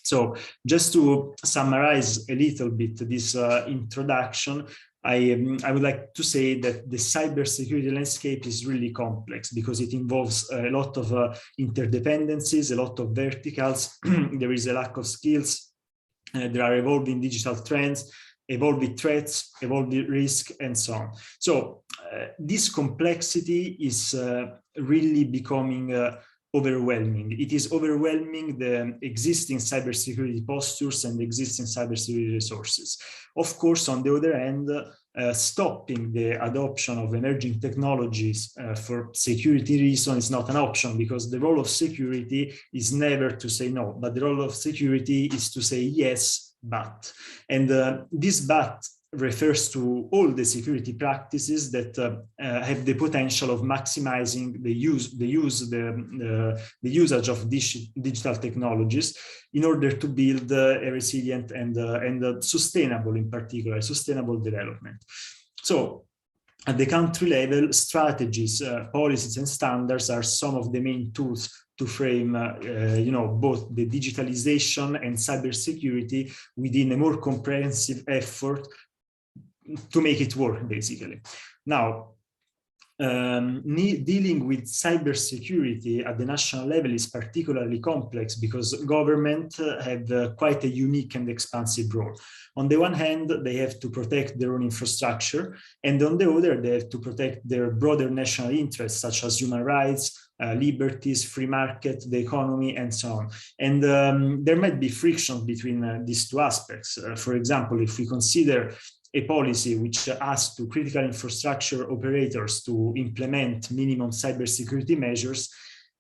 So just to summarize a little bit this introduction, I would like to say that the cybersecurity landscape is really complex because it involves a lot of interdependencies, a lot of verticals. There is a lack of skills. There are evolving digital trends. evolving threats, evolving risk, and so on. So this complexity is really becoming overwhelming. It is overwhelming the existing cybersecurity postures and existing cybersecurity resources. Of course, on the other hand, stopping the adoption of emerging technologies for security reasons is not an option, because the role of security is never to say no, but the role of security is to say yes, but. And this but refers to all the security practices that have the potential of maximizing the usage of digital technologies in order to build a resilient and sustainable, in particular, sustainable development. So at the country level, strategies, policies, and standards are some of the main tools to frame, both the digitalization and cybersecurity within a more comprehensive effort to make it work, basically. Now, dealing with cybersecurity at the national level is particularly complex because governments have quite a unique and expansive role. On the one hand, they have to protect their own infrastructure, and on the other, they have to protect their broader national interests, such as human rights, liberties, free market, the economy, and so on. And there might be friction between these two aspects. For example, if we consider a policy which asks to critical infrastructure operators to implement minimum cybersecurity measures,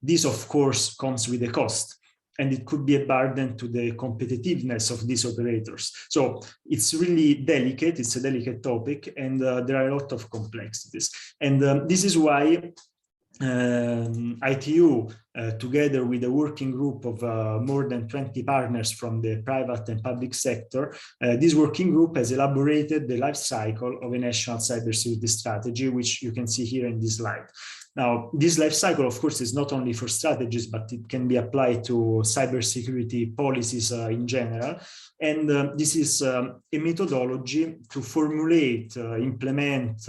this of course comes with a cost, and it could be a burden to the competitiveness of these operators. So it's really delicate, it's a delicate topic, and there are a lot of complexities. And this is why ITU, together with a working group of more than 20 partners from the private and public sector, this working group has elaborated the life cycle of a national cybersecurity strategy, which you can see here in this slide. Now, this life cycle, of course, is not only for strategies, but it can be applied to cybersecurity policies in general. And this is a methodology to formulate, implement,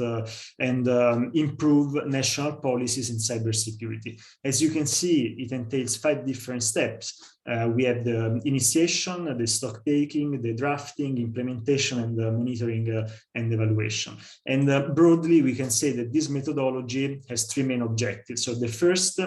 and improve national policies in cybersecurity. As you can see, it entails 5 different steps. We have the initiation, the stock taking, the drafting, implementation, and the monitoring and evaluation. And broadly, we can say that this methodology has 3 main objectives. So the first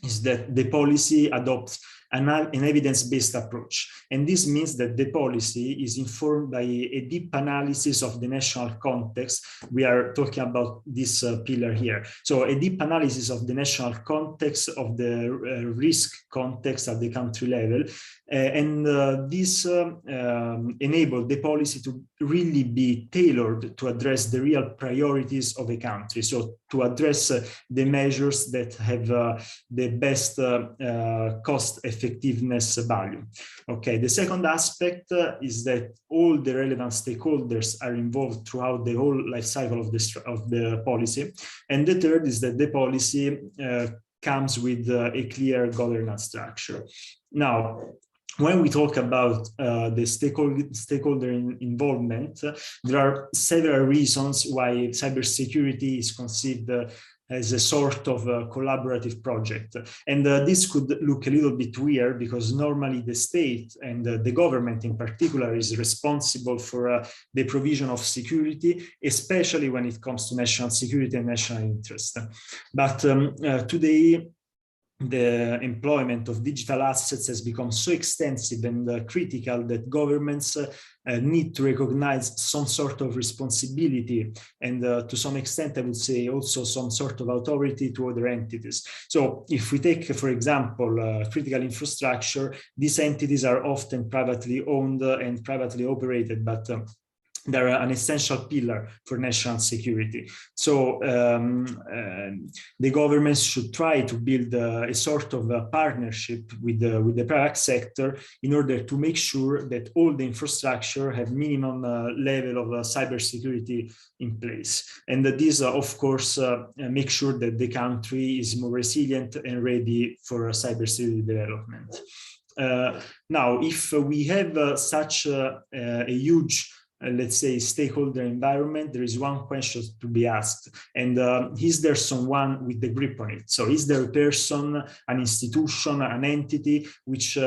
is that the policy adopts an evidence-based approach. And this means that the policy is informed by a deep analysis of the national context. We are talking about this pillar here. So a deep analysis of the national context, of the risk context at the country level. This enabled the policy to really be tailored to address the real priorities of a country. So to address the measures that have the best cost effectiveness value. Okay, the second aspect is that all the relevant stakeholders are involved throughout the whole life cycle of the policy. And the third is that the policy comes with a clear governance structure. Now, when we talk about the stakeholder involvement, there are several reasons why cybersecurity is conceived as a sort of a collaborative project. And this could look a little bit weird because normally the state and the government in particular is responsible for the provision of security, especially when it comes to national security and national interest. But today, the employment of digital assets has become so extensive and critical that governments need to recognize some sort of responsibility and to some extent, I would say also some sort of authority to other entities. So if we take, for example, critical infrastructure, these entities are often privately owned and privately operated, but they're an essential pillar for national security. So the governments should try to build a sort of a partnership with the private sector in order to make sure that all the infrastructure have minimum level of cybersecurity in place. And that this, of course, make sure that the country is more resilient and ready for cybersecurity development. Now, if we have such a huge let's say, stakeholder environment, there is one question to be asked. And is there someone with the grip on it? So is there a person, an institution, an entity which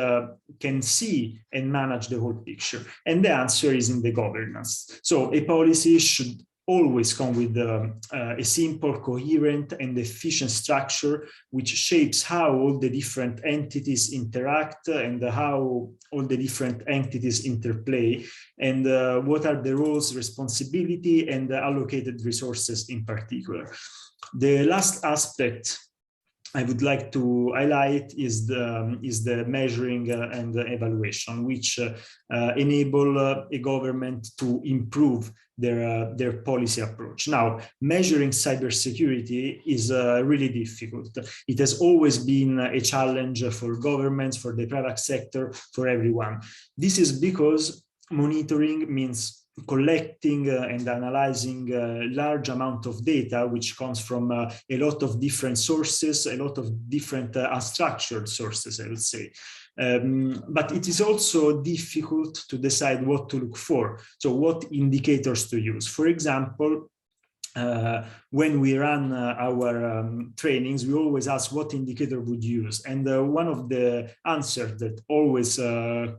can see and manage the whole picture? And the answer is in the governance. So a policy should always come with a simple, coherent, and efficient structure which shapes how all the different entities interact and how all the different entities interplay, and what are the roles, responsibility, and the allocated resources in particular. The last aspect I would like to highlight is the measuring and the evaluation, which enable a government to improve their policy approach. Now, measuring cybersecurity is really difficult. It has always been a challenge for governments, for the private sector, for everyone. This is because monitoring means collecting and analyzing a large amount of data, which comes from a lot of different sources, a lot of different unstructured sources, I would say. But it is also difficult to decide what to look for. So what indicators to use. For example, when we run our trainings, we always ask what indicator would you use. And one of the answers that always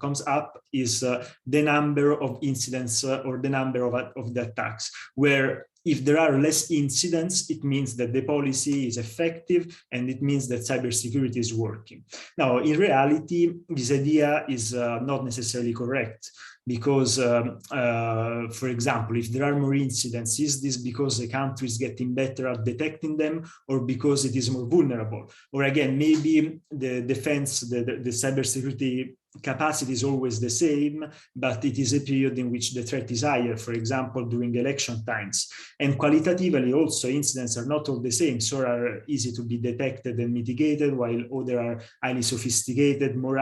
comes up is the number of incidents or the number of the attacks, where if there are less incidents, it means that the policy is effective and it means that cybersecurity is working. Now, in reality, this idea is not necessarily correct. Because, for example, if there are more incidents, is this because the country is getting better at detecting them, or because it is more vulnerable? Or again, maybe the defense, the cybersecurity capacity is always the same, but it is a period in which the threat is higher, for example, during election times. And qualitatively also, incidents are not all the same. Some are easy to be detected and mitigated, while others are highly sophisticated, more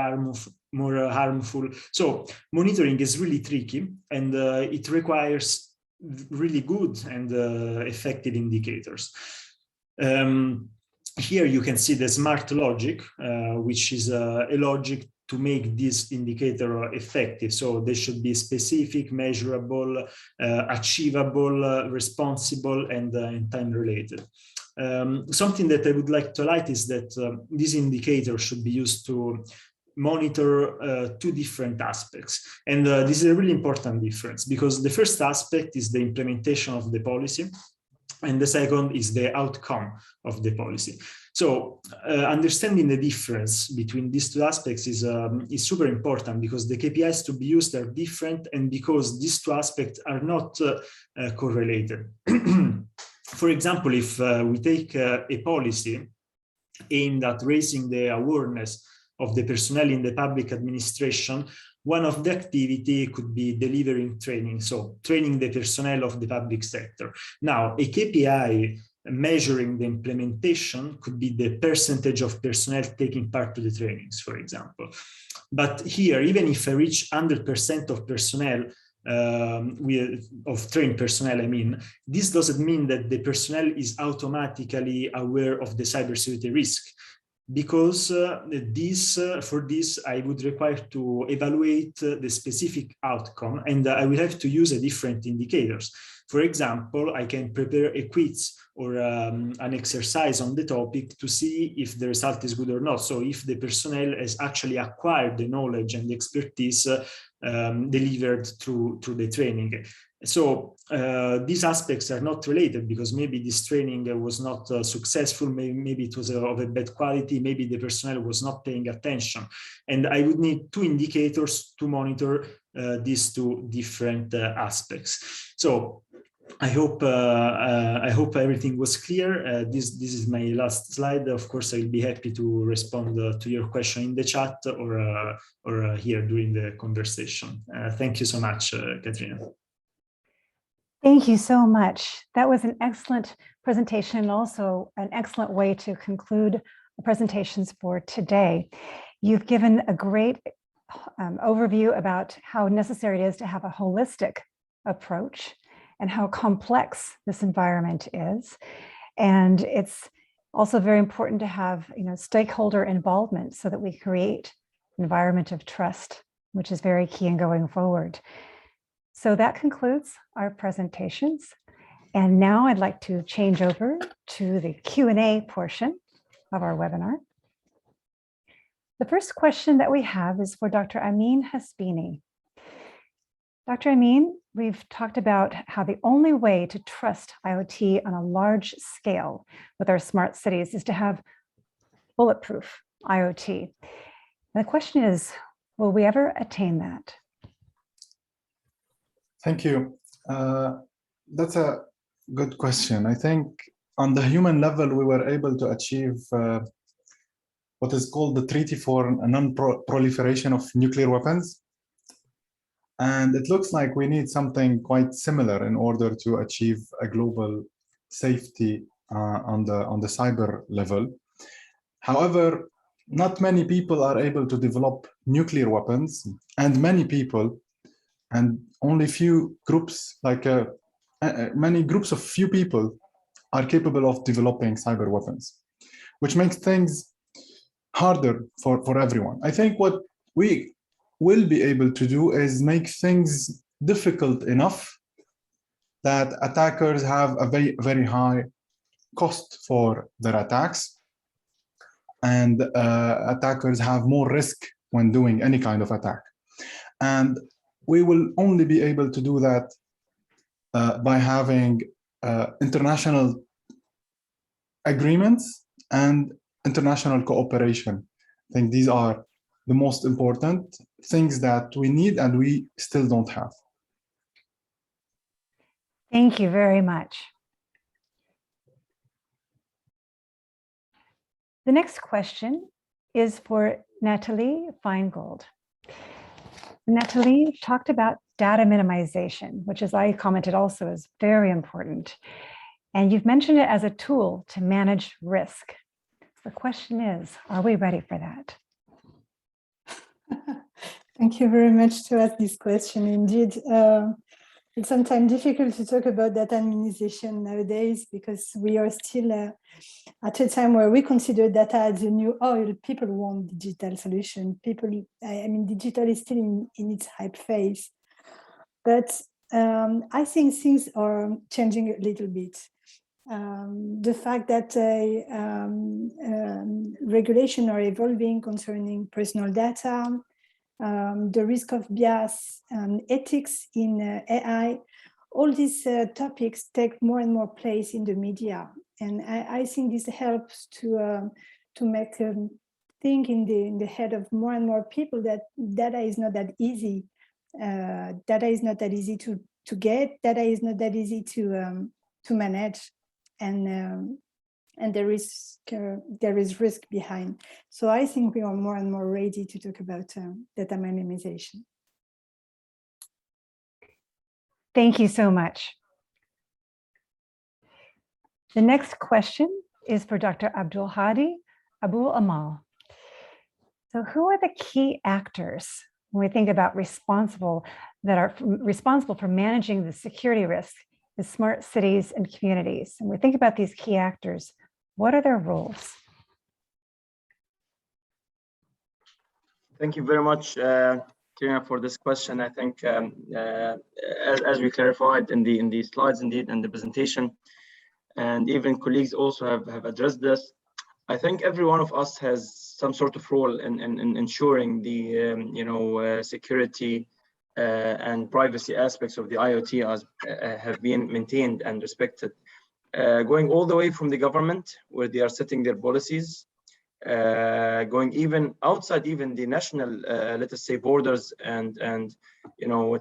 harmful. So monitoring is really tricky, and it requires really good and effective indicators. Here you can see the smart logic, which is a logic to make this indicator effective. So they should be specific, measurable, achievable, responsible, and time related. Something that I would like to highlight is that this indicator should be used to monitor two different aspects. And this is a really important difference, because the first aspect is the implementation of the policy, and the second is the outcome of the policy. So understanding the difference between these two aspects is super important, because the KPIs to be used are different, and because these two aspects are not correlated. For example, if we take a policy aimed at raising the awareness of the personnel in the public administration, one of the activity could be delivering training, so training the personnel of the public sector. Now, a KPI measuring the implementation could be the percentage of personnel taking part to the trainings, for example. But here, even if I reach 100% of personnel, of trained personnel, I mean, this doesn't mean that the personnel is automatically aware of the cybersecurity risk. Because for this, I would require to evaluate the specific outcome, and I will have to use different indicators. For example, I can prepare a quiz or an exercise on the topic to see if the result is good or not. So if the personnel has actually acquired the knowledge and the expertise delivered through the training. So these aspects are not related, because maybe this training was not successful, maybe it was of a bad quality, maybe the personnel was not paying attention. And I would need two indicators to monitor these two different aspects. So I hope everything was clear. This is my last slide. Of course, I'll be happy to respond to your question in the chat or here during the conversation. Thank you so much, Katrina. Thank you so much. That was an excellent presentation, and also an excellent way to conclude the presentations for today. You've given a great overview about how necessary it is to have a holistic approach and how complex this environment is. And it's also very important to have, stakeholder involvement so that we create an environment of trust, which is very key in going forward. So that concludes our presentations. And now I'd like to change over to the Q&A portion of our webinar. The first question that we have is for Dr. Amin Hasbini. Dr. Amin, we've talked about how the only way to trust IoT on a large scale with our smart cities is to have bulletproof IoT. And the question is, will we ever attain that? Thank you. That's a good question. I think on the human level, we were able to achieve what is called the Treaty for Non-Proliferation of Nuclear Weapons. And it looks like we need something quite similar in order to achieve a global safety on the cyber level. However, not many people are able to develop nuclear weapons, and many people, and only few groups, like many groups of few people are capable of developing cyber weapons, which makes things harder for everyone. I think what we will be able to do is make things difficult enough that attackers have a very, very high cost for their attacks, and attackers have more risk when doing any kind of attack. And we will only be able to do that by having international agreements and international cooperation. I think these are the most important things that we need and we still don't have. Thank you very much. The next question is for Natalie Feingold. Natalie talked about data minimization, which, as I commented also, is very important. And you've mentioned it as a tool to manage risk. The question is, are we ready for that? Thank you very much to ask this question. Indeed, it's sometimes difficult to talk about data minimization nowadays because we are still at a time where we consider data as a new oil. People want digital solution. I mean, digital is still in its hype phase. But I think things are changing a little bit. The fact that regulation are evolving concerning personal data, the risk of bias and ethics in AI, all these topics take more and more place in the media. And I think this helps to make think in the head of more and more people that data is not that easy. Data is not that easy to get. Data is not that easy to manage. And there is risk behind. So I think we are more and more ready to talk about data minimization. Thank you so much. The next question is for Dr. Abdul Hadi Abu Amal. So who are the key actors when we think about responsible for managing the security risks in smart cities and communities? And we think about these key actors, what are their roles? Thank you very much, Tina, for this question. I think as we clarified in the slides, indeed, and the presentation, and even colleagues also have addressed this, I think every one of us has some sort of role in ensuring the security and privacy aspects of the IoT have been maintained and respected. Going all the way from the government, where they are setting their policies, going even outside even the national, let us say, borders and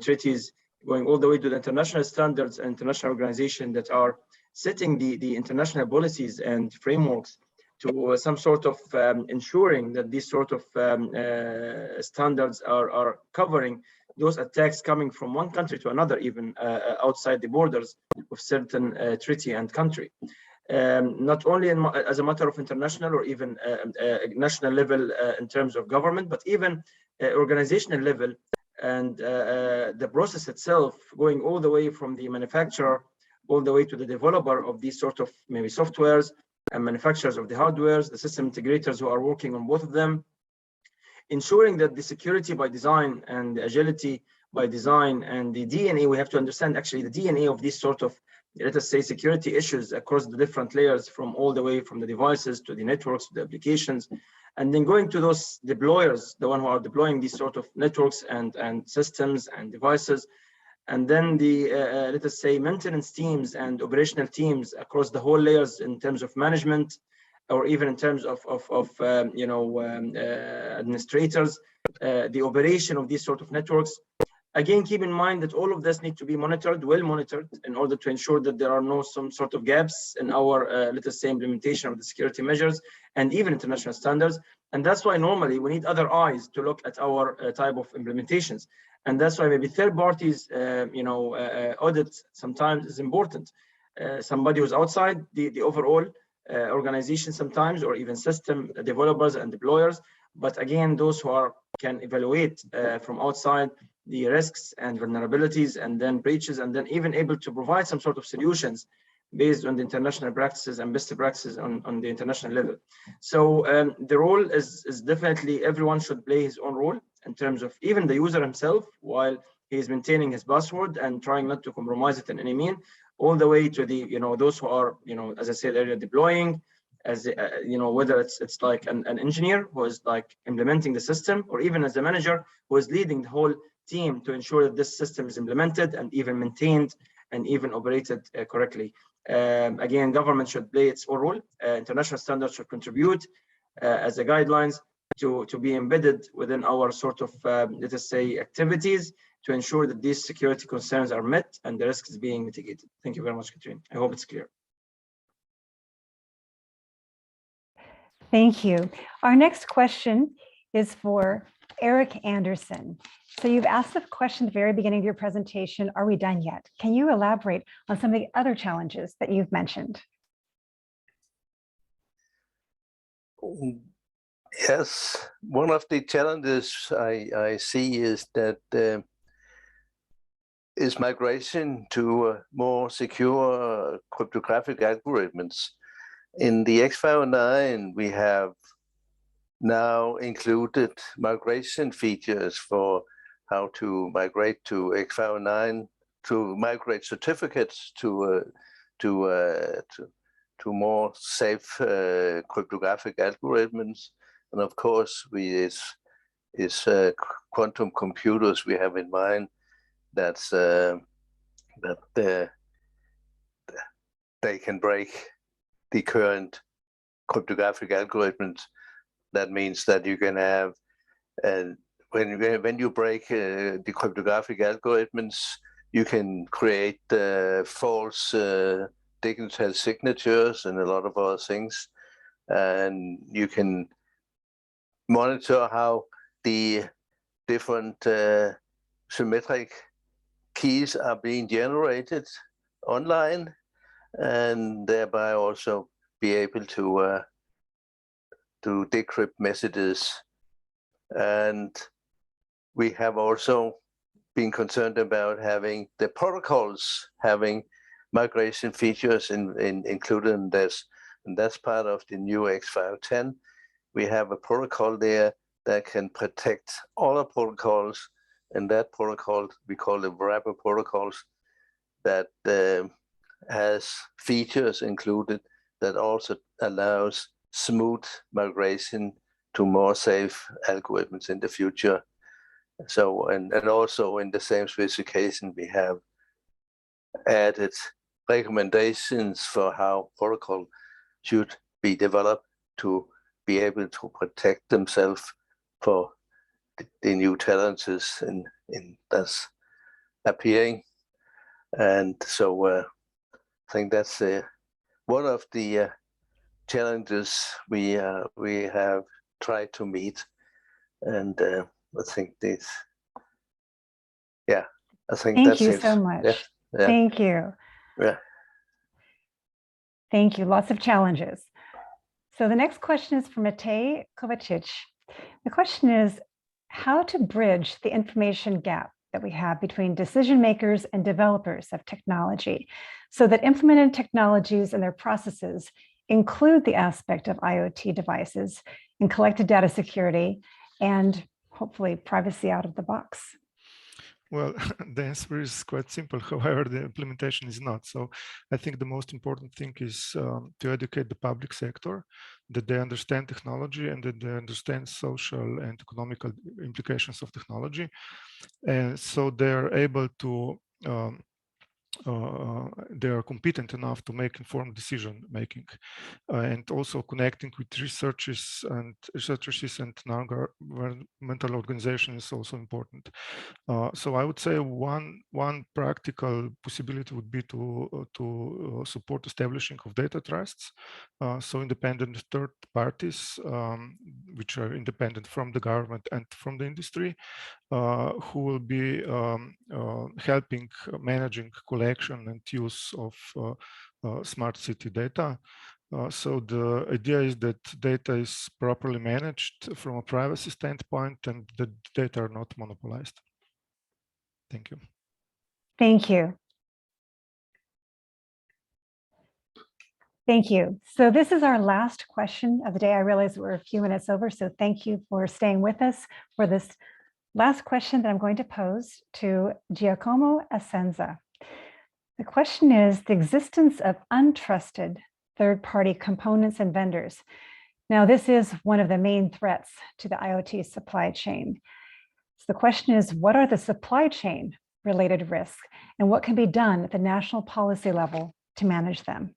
treaties, going all the way to the international standards and international organizations that are setting the international policies and frameworks to some sort of ensuring that these sort of standards are covering those attacks coming from one country to another, even outside the borders of certain treaty and country. Not only as a matter of international or even national level in terms of government, but even organizational level, and the process itself going all the way from the manufacturer all the way to the developer of these sort of maybe softwares and manufacturers of the hardwares, the system integrators who are working on both of them, ensuring that the security by design and the agility by design. And the DNA, we have to understand actually the DNA of these sort of, let us say, security issues across the different layers, from all the way from the devices to the networks to the applications, and then going to those deployers, the one who are deploying these sort of networks and systems and devices, and then the let us say maintenance teams and operational teams across the whole layers in terms of management, or even in terms of administrators, the operation of these sort of networks. Again, keep in mind that all of this need to be monitored, well monitored, in order to ensure that there are some sort of gaps in our, let us say, implementation of the security measures and even international standards. And that's why normally we need other eyes to look at our type of implementations. And that's why maybe third parties, audit sometimes is important. Somebody who's outside the overall organization sometimes, or even system developers and deployers. But again, those who can evaluate from outside the risks and vulnerabilities and then breaches, and then even able to provide some sort of solutions based on the international practices and best practices on the international level. So the role is definitely, everyone should play his own role in terms of even the user himself, while he is maintaining his password and trying not to compromise it in any means, all the way to the, those who are, as I said earlier, deploying, as whether it's like an engineer who is like implementing the system, or even as a manager who is leading the whole team to ensure that this system is implemented and even maintained and even operated correctly. Again, government should play its own role. International standards should contribute as a guidelines to be embedded within our sort of, let us say, activities to ensure that these security concerns are met and the risk is being mitigated. Thank you very much, Katrina. I hope it's clear. Thank you. Our next question is for Eric Anderson. So you've asked the question at the very beginning of your presentation, are we done yet? Can you elaborate on some of the other challenges that you've mentioned? Yes, one of the challenges I see is that is migration to more secure cryptographic algorithms. In the X509, we have now included migration features for how to migrate to X509, to migrate certificates to more safe cryptographic algorithms. And of course, is quantum computers we have in mind. That's that they can break the current cryptographic algorithms. That means that you can have, when you break the cryptographic algorithms, you can create false digital signatures and a lot of other things, and you can monitor how the different symmetric keys are being generated online, and thereby also be able to decrypt messages. And we have also been concerned about having the protocols having migration features included in this, and that's part of the new X510. We have a protocol there that can protect all the protocols, and that protocol we call the wrapper protocols, that has features included that also allows smooth migration to more safe algorithms in the future. So, and also in the same specification, we have added recommendations for how protocol should be developed to be able to protect themselves for the new challenges in that's appearing. And so I think that's one of the challenges we have tried to meet. And I think this, yeah, I think Thank you so much. Yeah. Yeah. Thank you. Yeah. Thank you. Lots of challenges. So the next question is from Matej Kovacic. The question is how to bridge the information gap that we have between decision makers and developers of technology so that implemented technologies and their processes include the aspect of IoT devices and collected data security and hopefully privacy out of the box. Well, the answer is quite simple. However, the implementation is not. So I think the most important thing is to educate the public sector, that they understand technology and that they understand social and economical implications of technology. And so they're able to they are competent enough to make informed decision making, and also connecting with researchers and non-governmental organizations is also important. So I would say one practical possibility would be to support establishing of data trusts, so independent third parties, which are independent from the government and from the industry, who will be helping managing collection and use of smart city data. So the idea is that data is properly managed from a privacy standpoint and the data are not monopolized. Thank you. Thank you. Thank you. So this is our last question of the day. I realize we're a few minutes over, so thank you for staying with us for this last question that I'm going to pose to Giacomo Assenza. The question is the existence of untrusted third-party components and vendors. Now, this is one of the main threats to the IoT supply chain. So the question is, what are the supply chain related risks and what can be done at the national policy level to manage them?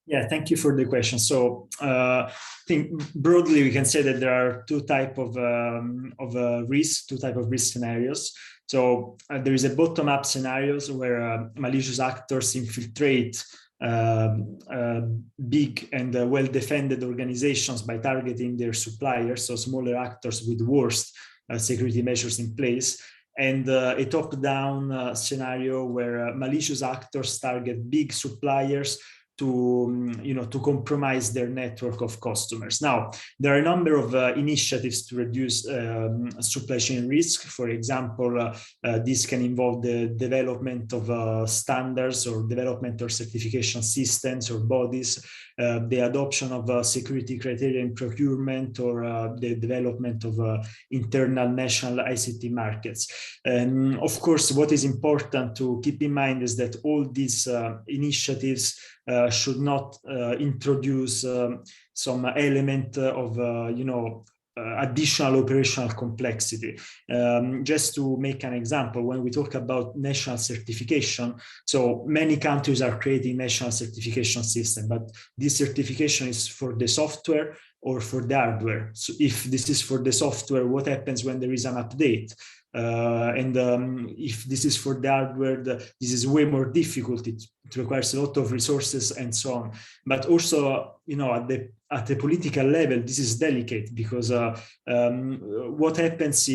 Yeah, thank you for the question. So I think broadly we can say that there are two types of risk scenarios. So there is a bottom-up scenarios where malicious actors infiltrate big and well-defended organizations by targeting their suppliers, so smaller actors with worse security measures in place. And a top-down scenario where malicious actors target big suppliers to compromise their network of customers. Now, there are a number of initiatives to reduce supply chain risk. For example, this can involve the development of standards or development or certification systems or bodies, the adoption of security criteria in procurement, or the development of internal national ICT markets. And of course, what is important to keep in mind is that all these initiatives should not introduce some element of additional operational complexity. Just to make an example, when we talk about national certification, so many countries are creating national certification system, but this certification is for the software or for the hardware. So if this is for the software, what happens when there is an update? If this is for the hardware, this is way more difficult. It requires a lot of resources and so on. But also, at the political level, this is delicate because what happens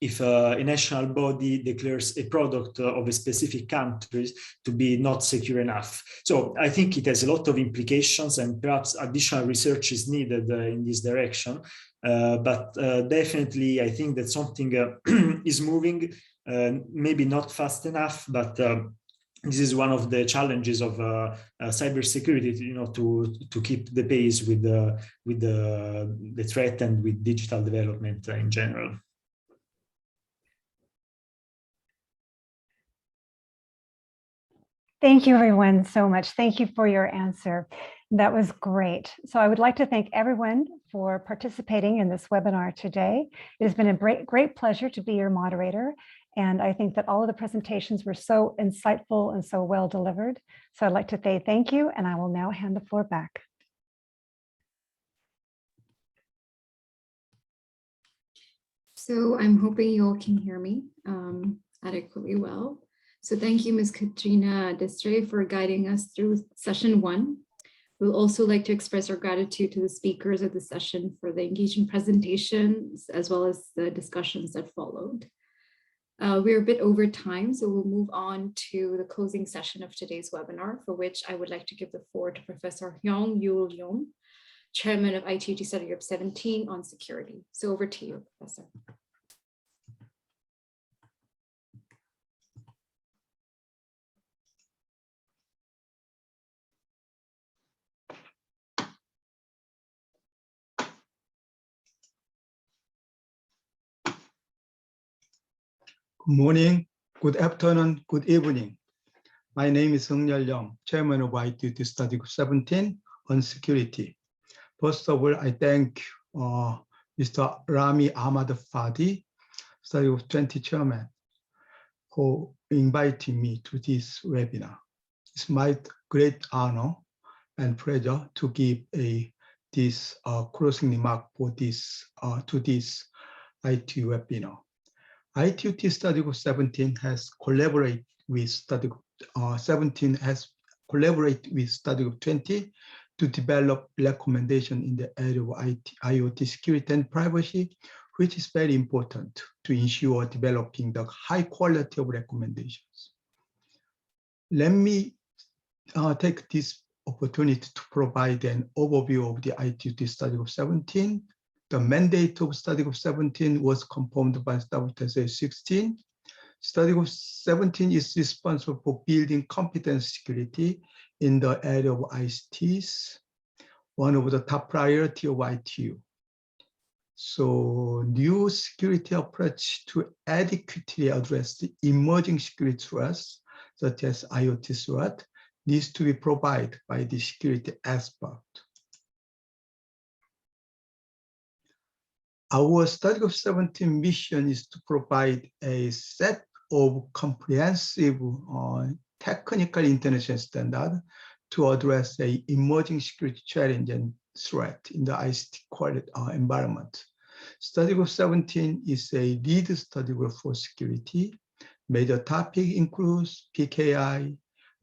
if a national body declares a product of a specific country to be not secure enough? So I think it has a lot of implications, and perhaps additional research is needed in this direction. But definitely, I think that something is moving, maybe not fast enough, but this is one of the challenges of cybersecurity, to keep the pace with the threat and with digital development in general. Thank you, everyone, so much. Thank you for your answer. That was great. So I would like to thank everyone for participating in this webinar today. It has been a great pleasure to be your moderator. And I think that all of the presentations were so insightful and so well delivered. So I'd like to say thank you, and I will now hand the floor back. So I'm hoping you all can hear me adequately well. So thank you, Ms. Katrina Destre, for guiding us through session 1. We'll also like to express our gratitude to the speakers of the session for the engaging presentations, as well as the discussions that followed. We're a bit over time, so we'll move on to the closing session of today's webinar, for which I would like to give the floor to Professor Hyung-Yul Yom, Chairman of IoT Study Group 17 on security. So over to you, Professor. Good morning, good afternoon, good evening. My name is Seung-Yeol Young, Chairman of IoT Study Group 17 on security. First of all, I thank Mr. Rami Ahmad Fadi, Study Group 20 Chairman, for inviting me to this webinar. It's my great honor and pleasure to give this closing remark for this to this IT webinar. IoT Study Group 17 has collaborated with Study Group 20 to develop recommendation in the area of IoT security and privacy, which is very important to ensure developing the high quality of recommendations. Let me take this opportunity to provide an overview of the IoT Study Group 17. The mandate of Study Group 17 was confirmed by WTSA 16. Study Group 17 is responsible for building competence security in the area of ICTs, one of the top priority of ITU. So new security approach to adequately address the emerging security threats, such as IoT threat, needs to be provided by the security expert. Our Study Group 17 mission is to provide a set of comprehensive technical international standards to address an emerging security challenge and threat in the ICT quality environment. Study Group 17 is a lead study group for security. Major topic includes PKI,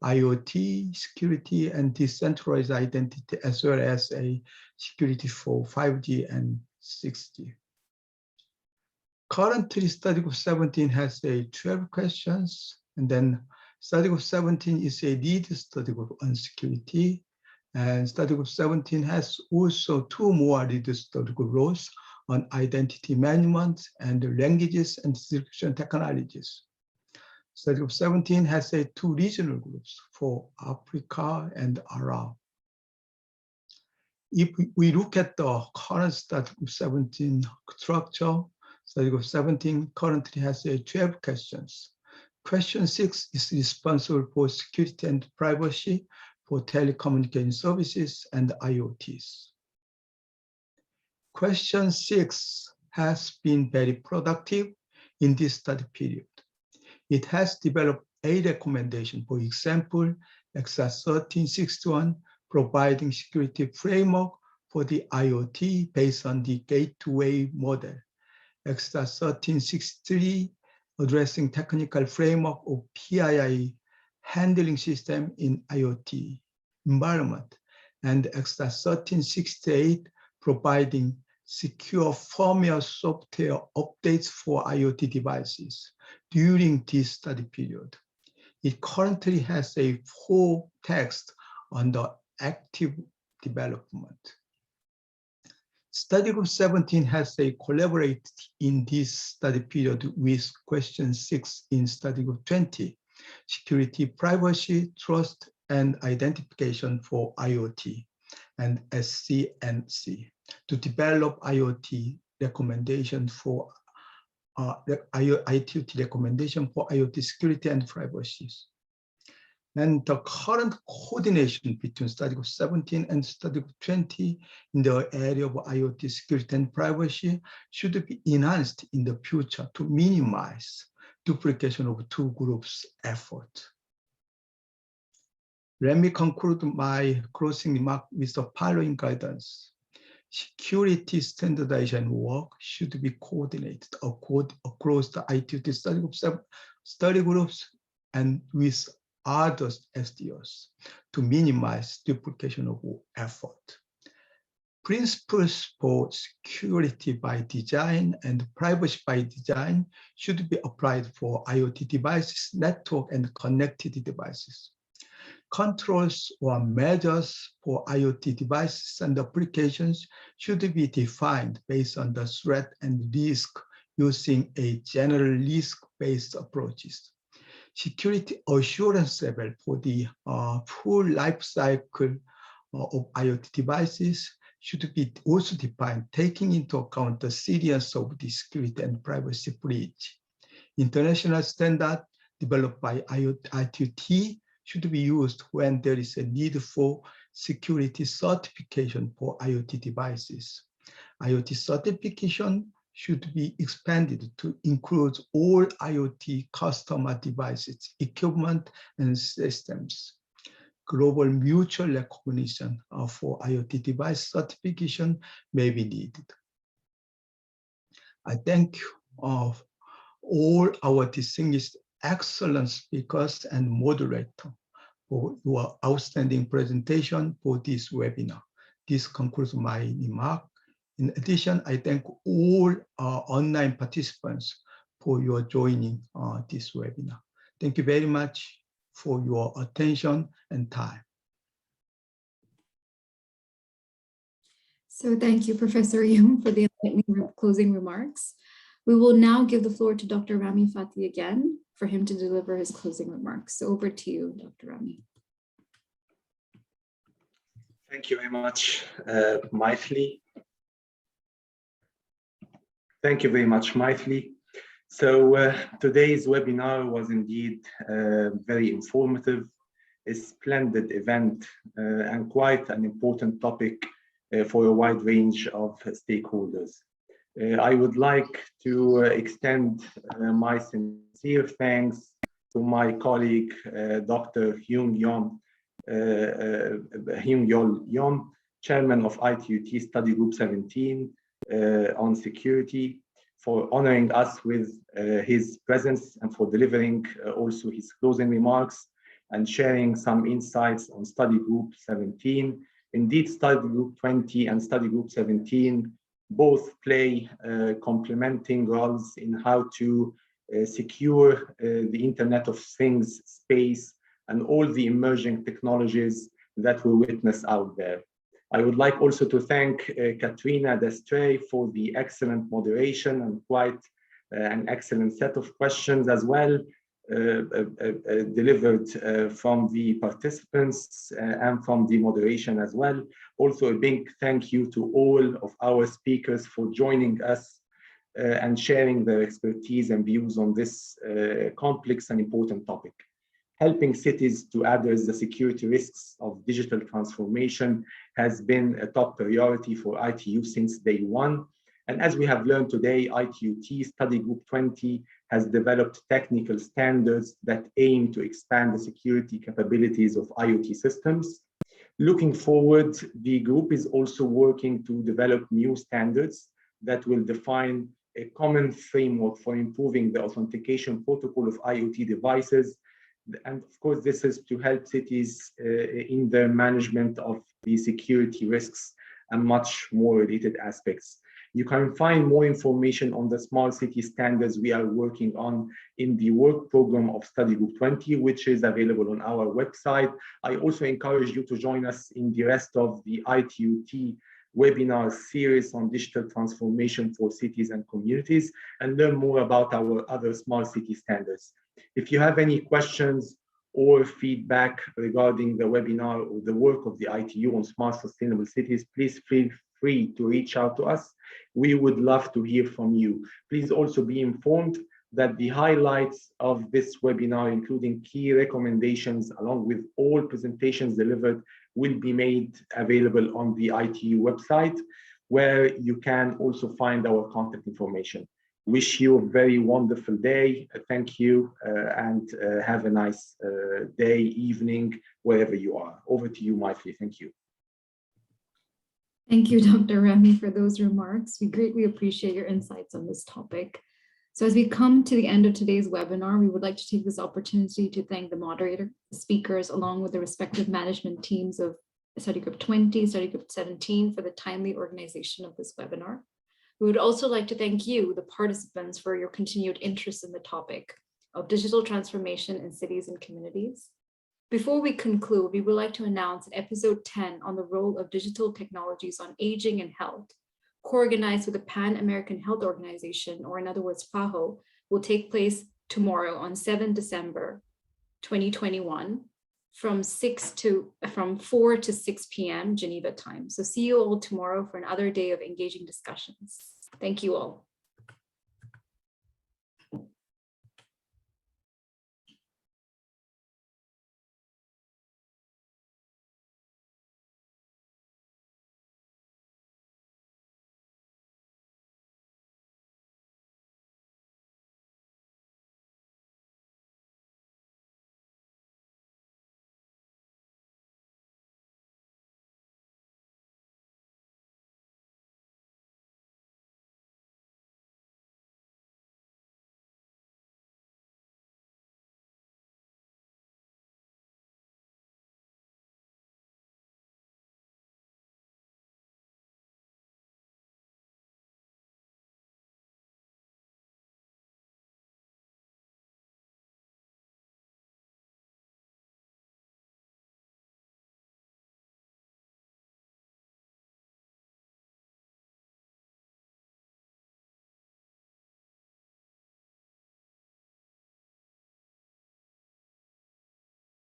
IoT, security, and decentralized identity, as well as a security for 5G and 6G. Currently, Study Group 17 has 12 questions, and then Study Group 17 is a lead study group on security, and Study Group 17 has also 2 more lead study group roles on identity management and languages and distribution technologies. Study Group 17 has 2 regional groups for Africa and Arab. If we look at the current Study Group 17 structure, Study Group 17 currently has 12 questions. Question 6 is responsible for security and privacy for telecommunication services and IoTs. Question 6 has been very productive in this study period. It has developed a recommendation, for example, XR 1361, providing security framework for the IoT based on the gateway model. XR 1363, addressing technical framework of PII handling system in IoT environment, and XR 1368, providing secure firmware software updates for IoT devices during this study period. It currently has a 4 text under active development. Study Group 17 has collaborated in this study period with question 6 in Study Group 20, security, privacy, trust, and identification for IoT, and SC&C, to develop IoT recommendation for IoT recommendation for IoT security and privacy. And the current coordination between Study Group 17 and Study Group 20 in the area of IoT security and privacy should be enhanced in the future to minimize duplication of 2 groups' effort. Let me conclude my closing remark with the following guidance. Security standardization work should be coordinated across the IoT study groups and with other SDOs to minimize duplication of effort. Principles for security by design and privacy by design should be applied for IoT devices, network, and connected devices. Controls or measures for IoT devices and applications should be defined based on the threat and risk using a general risk-based approaches. Security assurance level for the full life cycle of IoT devices should be also defined, taking into account the seriousness of the security and privacy breach. International standard developed by IoT should be used when there is a need for security certification for IoT devices. IoT certification should be expanded to include all IoT customer devices, equipment, and systems. Global mutual recognition for IoT device certification may be needed. I thank all our distinguished excellent speakers and moderator for your outstanding presentation for this webinar. This concludes my remark. In addition, I thank all online participants for your joining this webinar. Thank you very much for your attention and time. So thank you, Professor Young, for the enlightening closing remarks. We will now give the floor to Dr. Rami Fathi again for him to deliver his closing remarks. So over to you, Dr. Rami. Thank you very much, Maithili. Thank you very much, Maithili. So today's webinar was indeed very informative, a splendid event, and quite an important topic for a wide range of stakeholders. I would like to extend my sincere thanks to my colleague, Dr. Hyung-Yol Yeon, Chairman of IoT Study Group 17 on security, for honoring us with his presence and for delivering also his closing remarks and sharing some insights on Study Group 17. Indeed, Study Group 20 and Study Group 17 both play complementing roles in how to secure the Internet of Things space and all the emerging technologies that we witness out there. I would like also to thank Katrina Destre for the excellent moderation and quite an excellent set of questions as well, delivered from the participants and from the moderation as well. Also a big thank you to all of our speakers for joining us and sharing their expertise and views on this complex and important topic. Helping cities to address the security risks of digital transformation has been a top priority for ITU since day one. And as we have learned today, ITUT Study Group 20 has developed technical standards that aim to expand the security capabilities of IoT systems. Looking forward, the group is also working to develop new standards that will define a common framework for improving the authentication protocol of IoT devices. And of course, this is to help cities in their management of the security risks and much more related aspects. You can find more information on the smart city standards we are working on in the work program of Study Group 20, which is available on our website. I also encourage you to join us in the rest of the ITUT webinar series on digital transformation for cities and communities and learn more about our other smart city standards. If you have any questions or feedback regarding the webinar or the work of the ITU on smart sustainable cities, please feel free to reach out to us. We would love to hear from you. Please also be informed that the highlights of this webinar, including key recommendations along with all presentations delivered, will be made available on the ITU website, where you can also find our contact information. Wish you a very wonderful day. Thank you, and have a nice day, evening, wherever you are. Over to you, Maithili. Thank you. Thank you, Dr. Rami, for those remarks. We greatly appreciate your insights on this topic. So as we come to the end of today's webinar, we would like to take this opportunity to thank the moderator, the speakers, along with the respective management teams of Study Group 20, Study Group 17 for the timely organization of this webinar. We would also like to thank you, the participants, for your continued interest in the topic of digital transformation in cities and communities. Before we conclude, we would like to announce that episode 10 on the role of digital technologies on aging and health, co-organized with the Pan American Health Organization, or in other words, PAHO, will take place tomorrow on 7 December 2021 from 4 to 6 p.m. Geneva time. So see you all tomorrow for another day of engaging discussions. Thank you all.